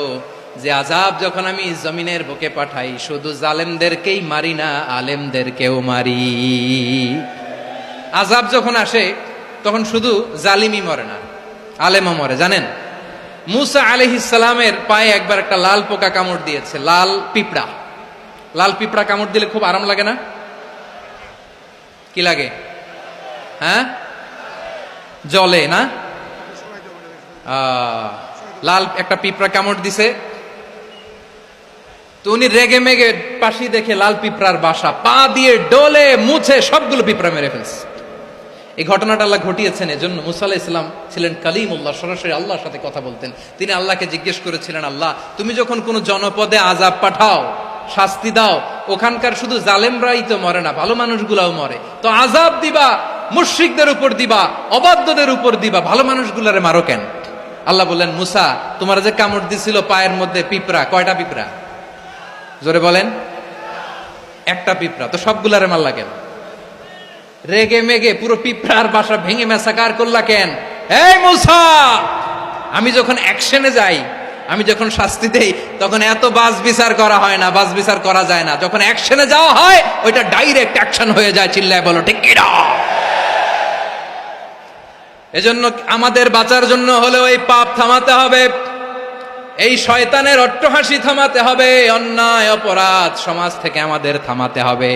যে আযাব যখন আমি জমিনের বুকে পাঠাই শুধু জালেমদেরকেই মারি না, আলেমদেরকেও মারি। আযাব যখন আসে তখন শুধু জালিমই মরে না, আলেমও মরে। জানেন, মুসা আলাইহিস সালামের পায়ে একবার একটা লাল পোকা কামড় দিয়েছে, লাল পিঁপড়া। লাল পিঁপড়া কামড় দিলে খুব আরাম লাগে না? কি লাগে? হ্যাঁ, জলে না? লাল একটা পিঁপড়া কামড় দিছে, তো উনি রেগে মেগে পাশি দেখে লাল পিঁপড়ার বাসা, পা দিয়ে ডলে মুছে সবগুলো পিঁপড়া মেরে ফেলছে। এই ঘটনাটা আল্লাহ ঘটিয়েছেন এজন্য মুসা আলাইহিস সালাম ছিলেন কালিমুল্লাহ, সরাসরি আল্লাহর সাথে কথা বলতেন। তিনি আল্লাহকে জিজ্ঞেস করেছিলেন, আল্লাহ তুমি যখন কোনো জনপদে আযাব পাঠাও, শাস্তি দাও, ওখানকার শুধু জালেমরাই তো মরে না, ভালো মানুষগুলাও মরে, তো আযাব দিবা মুশরিকদের উপর দিবা, অবাধ্যদের উপর দিবা, ভালো মানুষগুলারে মারো কেন? আল্লাহ বললেন, মুসা তোমার যে কামড় দিছিল পায়ের মধ্যে পিঁপড়া, কয়টা পিঁপড়া? জোরে বলেন। একটা পিঁপড়া, তো সবগুলারে মারলা কেন? রেগে মেগে পুরো পিঁপড়ার বাসা ভেঙে মেসাকার করলা কেন? এই মুসা, আমি যখন অ্যাকশনে যাই, আমি যখন শাস্তি দেই, তখন এত বাস বিচার করা হয় না, বাস বিচার করা যায় না। যখন অ্যাকশনে যাওয়া হয় ওইটা ডাইরেক্ট অ্যাকশন হয়ে যায়। চিল্লায় বলো ঠিক কি না? এজন্য আমাদের বাঁচার জন্য হলেও এই পাপ থামাতে হবে, এই শয়তানের অট্টহাসি থামাতে হবে, অন্যায় অপরাধ সমাজ থেকে আমাদের থামাতে হবে।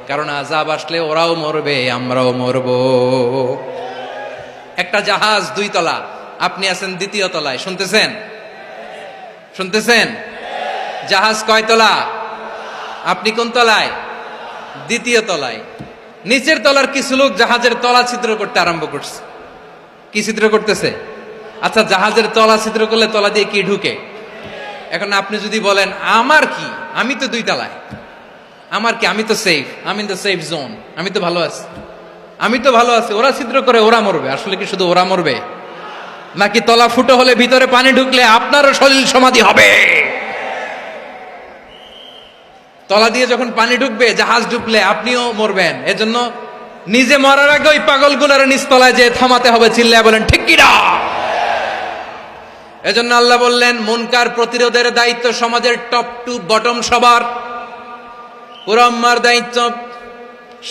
কারণ আযাব আসলে ওরাও মরবে, আমরাও মরব। একটা জাহাজ 2 তলা, আপনি আছেন 2য় তলায়, শুনতেছেন? শুনতেছেন? জাহাজ কয় তলা? আপনি কোন তলায়? দ্বিতীয় তলায়। নিচের তলার কিছু লোক জাহাজের তলা ছিদ্র করতে আরম্ভ করছে। কি ছিদ্র করতেছে? আচ্ছা, জাহাজের তলা ছিদ্র করলে তলা দিয়ে কি ঢুকে? এখন আপনি যদি বলেন আমার কি, আমি তো 2 তলায়, আমার কি, আমি তো সেফ, আমি ইন দ্য সেফ জোন, আমি তো ভালো আছি, আমি তো ভালো আছি, ওরা ছিদ্র করে ওরা মরবে। আসলে কি শুধু ওরা মরবে, নাকি তলা ফুটো হলে ভিতরে পানি ঢুকলে আপনারও সলিল সমাধি হবে? তলা দিয়ে যখন পানি ঢুকবে, জাহাজ ঢুকলে আপনিও মরবেন। এজন্য নিজে মরার আগে ওই পাগলগুলোর নিচতলায় যে থামাতে হবে, চিল্লায় বলেন ঠিক কিনা? এজন্য আল্লাহ বললেন মুনকার প্রতিরোধের দায়িত্ব সমাজের টপ টু বটম সবার। পুরো আম্মার দায়িত্ব,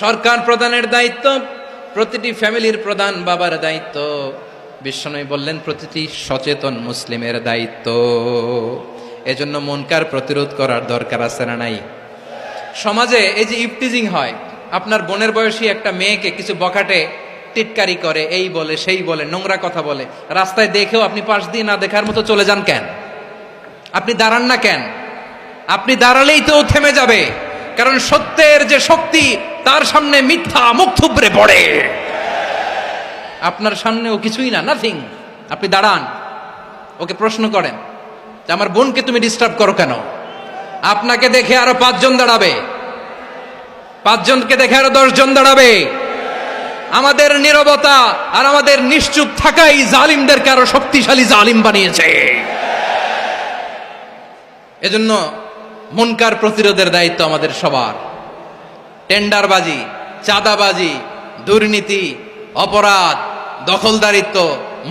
সরকার প্রধানের দায়িত্ব, প্রতিটি ফ্যামিলির প্রধান বাবার দায়িত্ব, বিশ্বনবী বললেন প্রতিটি সচেতন মুসলিমের দায়িত্ব। এজন্য মুনকার প্রতিরোধ করার দরকার আছে না নাই? সমাজে এই যে ইফটিজিং হয়, আপনার বোনের বয়সী একটা মেয়েকে কিছু বখাটে টিটকারি করে, এই বলে সেই বলে, নোংরা কথা বলে, রাস্তায় দেখেও আপনি পাশ দিয়ে না দেখার মতো চলে যান কেন? আপনি দাঁড়ান না কেন? আপনি দাঁড়ালেই তো থেমে যাবে, কারণ সত্যের যে শক্তি তার সামনে মিথ্যা মুখ থুবড়ে পড়ে। আপনার সামনে ও কিছুই না, নাথিং। আপনি দাঁড়ান, ওকে প্রশ্ন করেন যে আমার বোনকে তুমি ডিস্টার্ব করো কেন? আপনাকে দেখে আরো 5 জন দাঁড়াবে, 5 জনকে দেখে আরো 10 জন দাঁড়াবে। আমাদের নীরবতা আর আমাদের নিশ্চুপ থাকাই জালিমদেরকে আরো শক্তিশালী জালিম বানিয়েছে। এজন্য মুনকার প্রতিরোধের দায়িত্ব আমাদের সবার। টেন্ডারবাজি, চাঁদাবাজি, দুর্নীতি, অপরাধ, দখলদারিত্ব,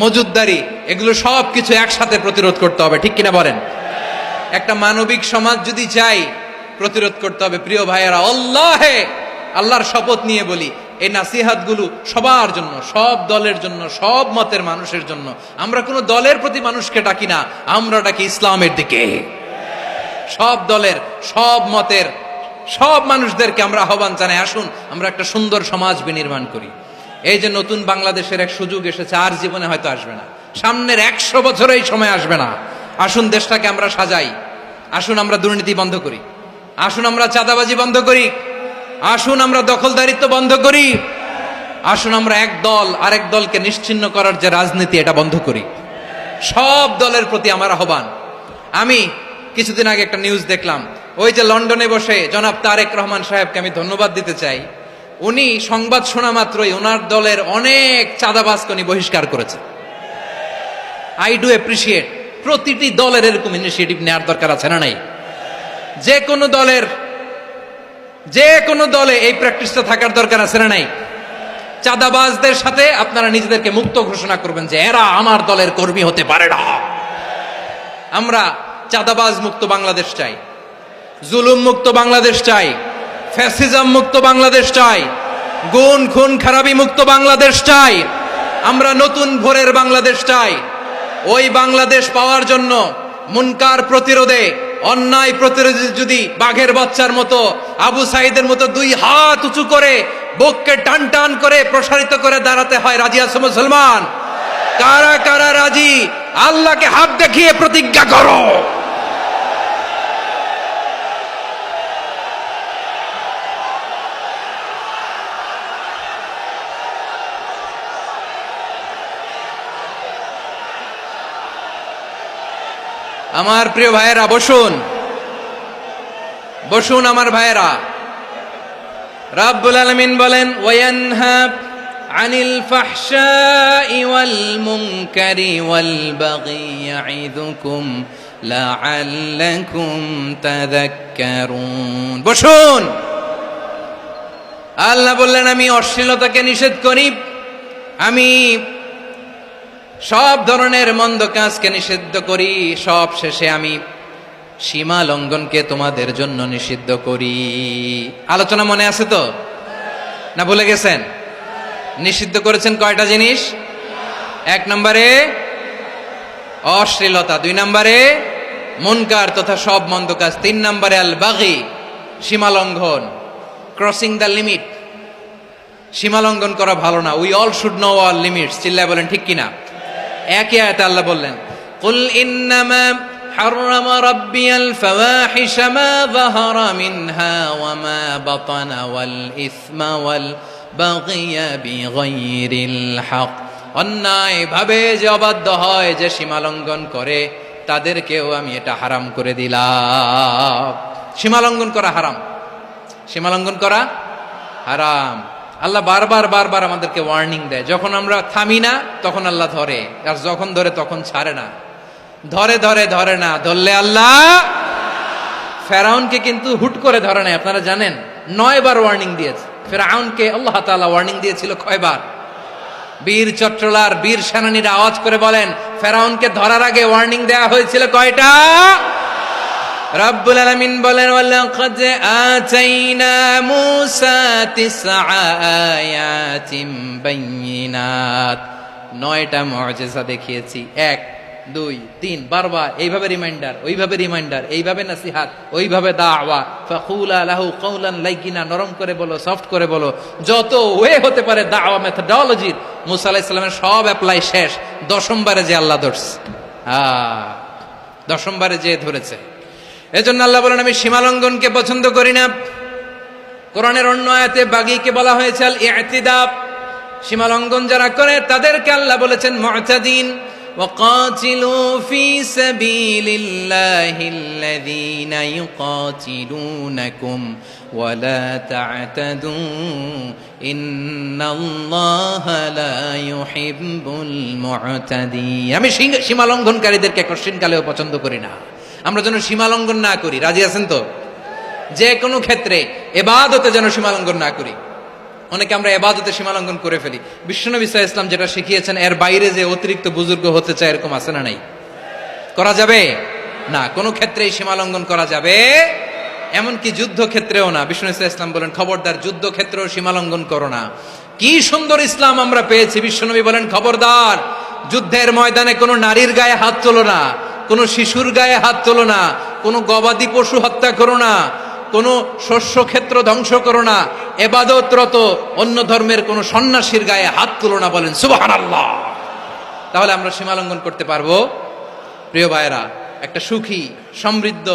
মজুদদারি, এগুলো সব কিছু একসাথে প্রতিরোধ করতে হবে, ঠিক কিনা বলেন? একটা মানবিক সমাজ যদি চাই, প্রতিরোধ করতে হবে। প্রিয় ভাইয়েরা, আল্লাহর শপথ নিয়ে বলি, এই নাসিহাতগুলো সবার জন্য, সব দলের জন্য, সব মতের মানুষের জন্য। আমরা কোনো দলের প্রতি মানুষকে ডাকি না, আমরা ডাকি ইসলামের দিকে। সব দলের, সব মতের, সব মানুষদেরকে আমরা আহ্বান জানাই, আসুন আমরা একটা সুন্দর সমাজ বিনির্মাণ করি। এই যে নতুন বাংলাদেশের এক সুযোগ এসেছে, আর জীবনে হয়তো আসবে না, সামনের 100 বছরে এই সময় আসবে না। আসুন দেশটাকে আমরা সাজাই, আসুন আমরা দুর্নীতি বন্ধ করি, আসুন আমরা চাঁদাবাজি বন্ধ করি, আসুন আমরা দখলদারিত্ব বন্ধ করি, আসুন আমরা এক দল আরেক দলকে নিশ্চিহ্ন করার যে রাজনীতি, এটা বন্ধ করি। সব দলের প্রতি আমার আহ্বান। আমি কিছুদিন আগে একটা নিউজ দেখলাম, ওই যে লন্ডনে বসে জনাব তারেক রহমান সাহেবকে আমি ধন্যবাদ দিতে চাই। উনি সংবাদ শোনা মাত্রই ওনার দলের অনেক চাঁদাবাজকে উনি বহিষ্কার করেছে। I do appreciate. প্রতিটি দলের এরকম ইনিশিয়েটিভ নেওয়ার দরকার আছে না নাই? যে কোনো দলে এই প্র্যাকটিসটা থাকার দরকার আছে না নাই? চাঁদাবাজদের সাথে আপনারা নিজেদেরকে মুক্ত ঘোষণা করবেন যে এরা আমার দলের কর্মী হতে পারে না। আমরা চাঁদাবাজ মুক্ত বাংলাদেশ চাই, জুলুম মুক্ত বাংলাদেশ চাই, ফ্যাসিজম মুক্ত বাংলাদেশ চাই, গুণ খুন খারাপি মুক্ত বাংলাদেশ চাই। আমরা নতুন ভোরের বাংলাদেশ চাই। ওই বাংলাদেশ পাওয়ার জন্য মুনকার প্রতিরোধে, অন্যায় প্রতিরোধে যদি বাঘের বাচ্চার মতো, আবু সাইদের মতো 2 হাত উঁচু করে বুককে টান টান করে প্রসারিত করে দাঁড়াতে হয়, রাজি আছো মুসলমান? কারা কারা রাজি? আল্লাহকে হাত দেখিয়ে প্রতিজ্ঞা করো। আমার প্রিয় ভাইয়েরা, বসুন বসুন আমার ভাইয়েরা। রাব্বুল আলামিন বলেন, ওয়ায়ানহা আনিল ফাহশাই ওয়াল মুনকারি ওয়াল বাগি ইয়াইদুকুম লাআল্লাকুম তাযাক্কারুন। বসুন। আল্লাহ বললেন, আমি অশ্লীলতাকে নিষেধ করি, আমি সব ধরনের মন্দ কাজকে নিষিদ্ধ করি, সব শেষে আমি সীমা লঙ্ঘনকে তোমাদের জন্য নিষিদ্ধ করি। আলোচনা মনে আছে তো, না ভুলে গেছেন? নিষিদ্ধ করেছেন কয়টা জিনিস? 1 নম্বরে অশ্লীলতা, 2 নম্বরে মুনকার তথা সব মন্দ কাজ, 3 নম্বরে আল বাগি, সীমা লঙ্ঘন, ক্রসিং দ্য লিমিট। সীমা লঙ্ঘন করা ভালো না। We all should know our limits. চিল্লায় বলেন ঠিক কিনা? একই আয়াতে আল্লাহ বললেন, কুল ইন্নামা হাররামা রাব্বিয়াল ফাওয়াহিশা মা যাহারা মিনহা ওয়া মা বাতানা ওয়াল ইসমা ওয়াল বাগিয়া বিগাইরিল হক। অন্যায় ভাবে যে অবাধ্য হয়, যে সীমা লঙ্ঘন করে, তাদেরকেও আমি এটা হারাম করে দিলাম। সীমা লঙ্ঘন করা হারাম, সীমা লঙ্ঘন করা হারাম। আল্লাহ বারবার বারবার আমাদেরকে ওয়ার্নিং দেয়। যখন আমরা থামি না তখন আল্লাহ ধরে, আর যখন ধরে তখন ছাড়ে না। ধরে ধরে ধরে না, ধরলে আল্লাহ। ফেরাউনকে কিন্তু হুট করে ধরে নাই, আপনারা জানেন 9 বার ওয়ার্নিং দিয়েছে। ফেরাউনকে আল্লাহ তাআলা ওয়ার্নিং দিয়েছিল কয়বার? বীর চট্টলার বীর সেনানীরা আওয়াজ করে বলেন, ফেরাউনকে ধরার আগে ওয়ার্নিং দেয়া হয়েছিল কয়টা? রব্বুল আলামিন বলেন, ওয়ালাকাদ আতাইনা মূসা 9 আয়াতিন বাইয়িনাত, 9টা মুআজিজা দেখিয়েছি। 1 2 3 বারবার এইভাবে রিমাইন্ডার, ওইভাবে রিমাইন্ডার, এইভাবে নসিহাত, ওইভাবে দাওয়া। ফাকুলা লাহু কাওলান লাইয়িনা, নরম করে বলো, সফট করে বলো, যত ওয়ে হতে পারে দাওয়া মেথডোলজির মূসা আলাইহিস সালামের সব অ্যাপ্লাই শেষ। 10ম বারে যে আল্লাহ ধরছে, 10ম বারে যে ধরেছে। এজন্য আল্লাহ বলেন, আমি সীমা লঙ্ঘনকে পছন্দ করি না। কোরআনের অন্য আয়াতে বাগীকে বলা হয়েছে আল ইতিদা, সীমা লঙ্ঘন যারা করে তাদেরকে আল্লাহ বলেছেন মুতাদিন। وقاتلوا في سبيل الله الذين يقاتلونكم ولا تعتدوا إن الله لا يحب المعتدين। আমি সীমা লঙ্ঘনকারীদেরকে কোশ্চিন কালেও পছন্দ করি না। আমরা যেন সীমা লঙ্ঘন না করি, রাজি আছেন তো? যে কোনো ক্ষেত্রে ইবাদতে যেন সীমা লঙ্ঘন না করি। অনেকে আমরা ইবাদতে সীমা লঙ্ঘন করে ফেলি। বিশ্বনবী সাল্লাল্লাহু আলাইহি ওয়াসাল্লাম যেটা শিখিয়েছেন এর বাইরে যে অতিরিক্ত বুজুর্গ হতে চায়, এরকম আছে না নাই? করা যাবে না, কোনো ক্ষেত্রেই সীমা লঙ্ঘন করা যাবে, এমনকি যুদ্ধ ক্ষেত্রেও না। বিশ্বনবী সাল্লাল্লাহু আলাইহি ওয়াসাল্লাম বলেন, খবরদার যুদ্ধ ক্ষেত্রেও সীমা লঙ্ঘন করো না। কি সুন্দর ইসলাম আমরা পেয়েছি। বিশ্বনবী বলেন, খবরদার যুদ্ধের ময়দানে কোনো নারীর গায়ে হাত তোলো না, কোনো শিশুর গায়ে হাত তোলো না, কোনো গবাদি পশু হত্যা করো না, কোনো শস্য ক্ষেত্র ধ্বংস করো না, ইবাদতরত অন্য ধর্মের কোনো সন্ন্যাসীর গায়ে হাত তুলো না। বলেন সুবহানাল্লাহ। তাহলে আমরা সীমা লঙ্ঘন করতে পারবো? প্রিয় ভাইরা, একটা সুখী, সমৃদ্ধ,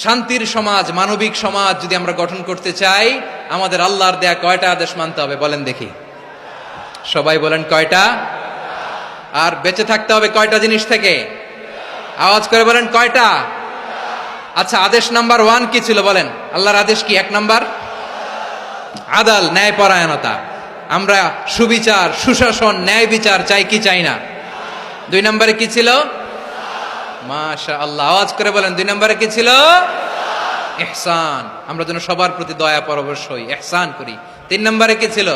শান্তির সমাজ, মানবিক সমাজ যদি আমরা গঠন করতে চাই, আমাদের আল্লাহর দেয়া কয়টা আদেশ মানতে হবে বলেন দেখি? সবাই বলেন কয়টা? আর বেঁচে থাকতে হবে কয়টা জিনিস থেকে? আওয়াজ করে বলেন কয়টা? আচ্ছা, আদেশ নাম্বার 1 কি ছিল বলেন? আল্লাহর আদেশ কি? 1 নাম্বার আদাল, ন্যায়পরায়ণতা। আমরা সুবিচার, সুশাসন, ন্যায় বিচার চাই কি চাই না? 2 নম্বরে কি ছিল? মাশাআল্লাহ, আওয়াজ করে বলেন 2 নম্বরে কি ছিল? ইহসান। আমরা যেন সবার প্রতি দয়া পরবশ হই, ইহসান করি। 3 নম্বরে কি ছিল?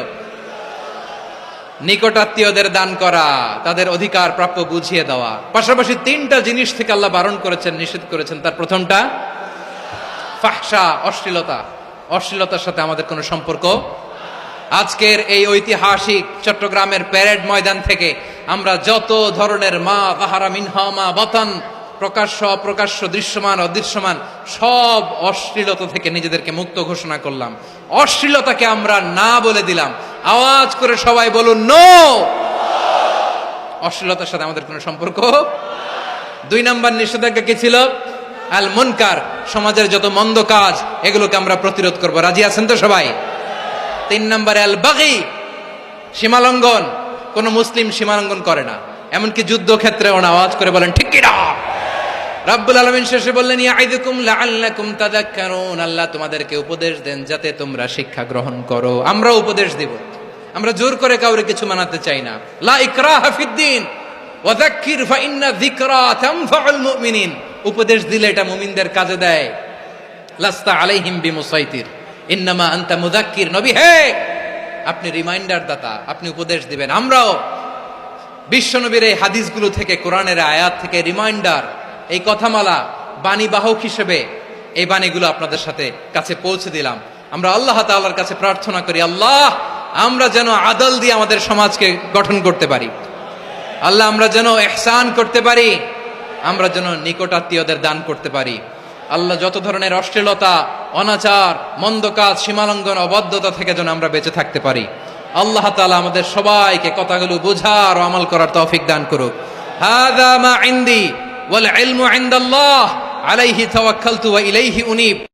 নিকটাত্মীয়দের দান করা, তাদের অধিকার প্রাপ্য বুঝিয়ে দেওয়া। পাশাপাশি 3টা জিনিস থেকে আল্লাহ বারণ করেছেন, নিষেধ করেছেন। তার প্রথমটা ফাহশা, অশ্লীলতা। অশ্লীলতার সাথে আমাদের কোনো সম্পর্ক। আজকের এই ঐতিহাসিক চট্টগ্রামের প্যারেড ময়দান থেকে আমরা যত ধরনের মা যাহারা মিনহা মা বাতান, প্রকাশ্য অপ্রকাশ্য, দৃশ্যমান অদৃশ্যমান, সব অশ্লীলতা থেকে নিজেদেরকে মুক্ত ঘোষণা করলাম। অশ্লীলতাকে আমরা না বলে দিলাম। আওয়াজ করে সবাই বলুন নো। অশ্লীলতার সাথে আমাদের কোনো সম্পর্ক। 2 নম্বর নিষেধাজ্ঞা কি ছিল? আল মুনকার, সমাজের যত মন্দ কাজ এগুলোকে আমরা প্রতিরোধ করব। রাজি আছেন তো সবাই? 3 নম্বরে আল বাগী, সীমালঙ্ঘন। কোন মুসলিম সীমালঙ্ঘন করে না, এমনকি যুদ্ধ ক্ষেত্রেও না। আওয়াজ করে বলেন ঠিক কি না? রব্বুল আলামিন শেষে বললেন, ইয়াইদুকুম লাআল্লাকুম তাযাক্কারুন। আল্লাহ তোমাদেরকে উপদেশ দেন যাতে তোমরা শিক্ষা গ্রহণ করো। আমরা উপদেশ দেব, আমরা জোর করে কাউরে কিছু মানাতে চাই না। লা ইকরাহা ফিদ্দিন ওয়া যাক্কির ফাইন্না যিকরা তানফাউল মুমিনিন। উপদেশ দিলে এটা মুমিনদের কাজে দেয়। লাস্তা আলাইহিম বিমুসাইতির ইন্নামা আনতা মুযাক্কির। নবী হে, আপনি রিমাইন্ডার দাতা, আপনি উপদেশ দিবেন। আমরাও বিশ্বনবীর এই হাদিসগুলো থেকে, কোরআনের আয়াত থেকে রিমাইন্ডার, এই কথামালা, বাণী বাহক হিসেবে এই বাণীগুলো আপনাদের সাথে কাছে পৌঁছে দিলাম। আমরা আল্লাহ তাআলার কাছে প্রার্থনা করি, আল্লাহ আমরা যেন আদল দিয়ে আমাদের সমাজকে গঠন করতে পারি। আল্লাহ আমরা যেন ইহসান করতে পারি, আমরা যেন নিকটাত্মীয়দের দান করতে পারি। আল্লাহ যত ধরনের অশ্লীলতা, অনাচার, মন্দ কাজ, সীমালঙ্ঘন, অবাধ্যতা থেকে যেন আমরা বেঁচে থাকতে পারি। আল্লাহ তাআলা আমাদের সবাইকে কথাগুলো বোঝার ও আমল করার তৌফিক দান করুক। হাযা মা ইনদি ওয়াল ইলমু ইনদাল্লাহ আলাইহি তাওয়াক্কালতু ওয়া ইলাইহি উনীব।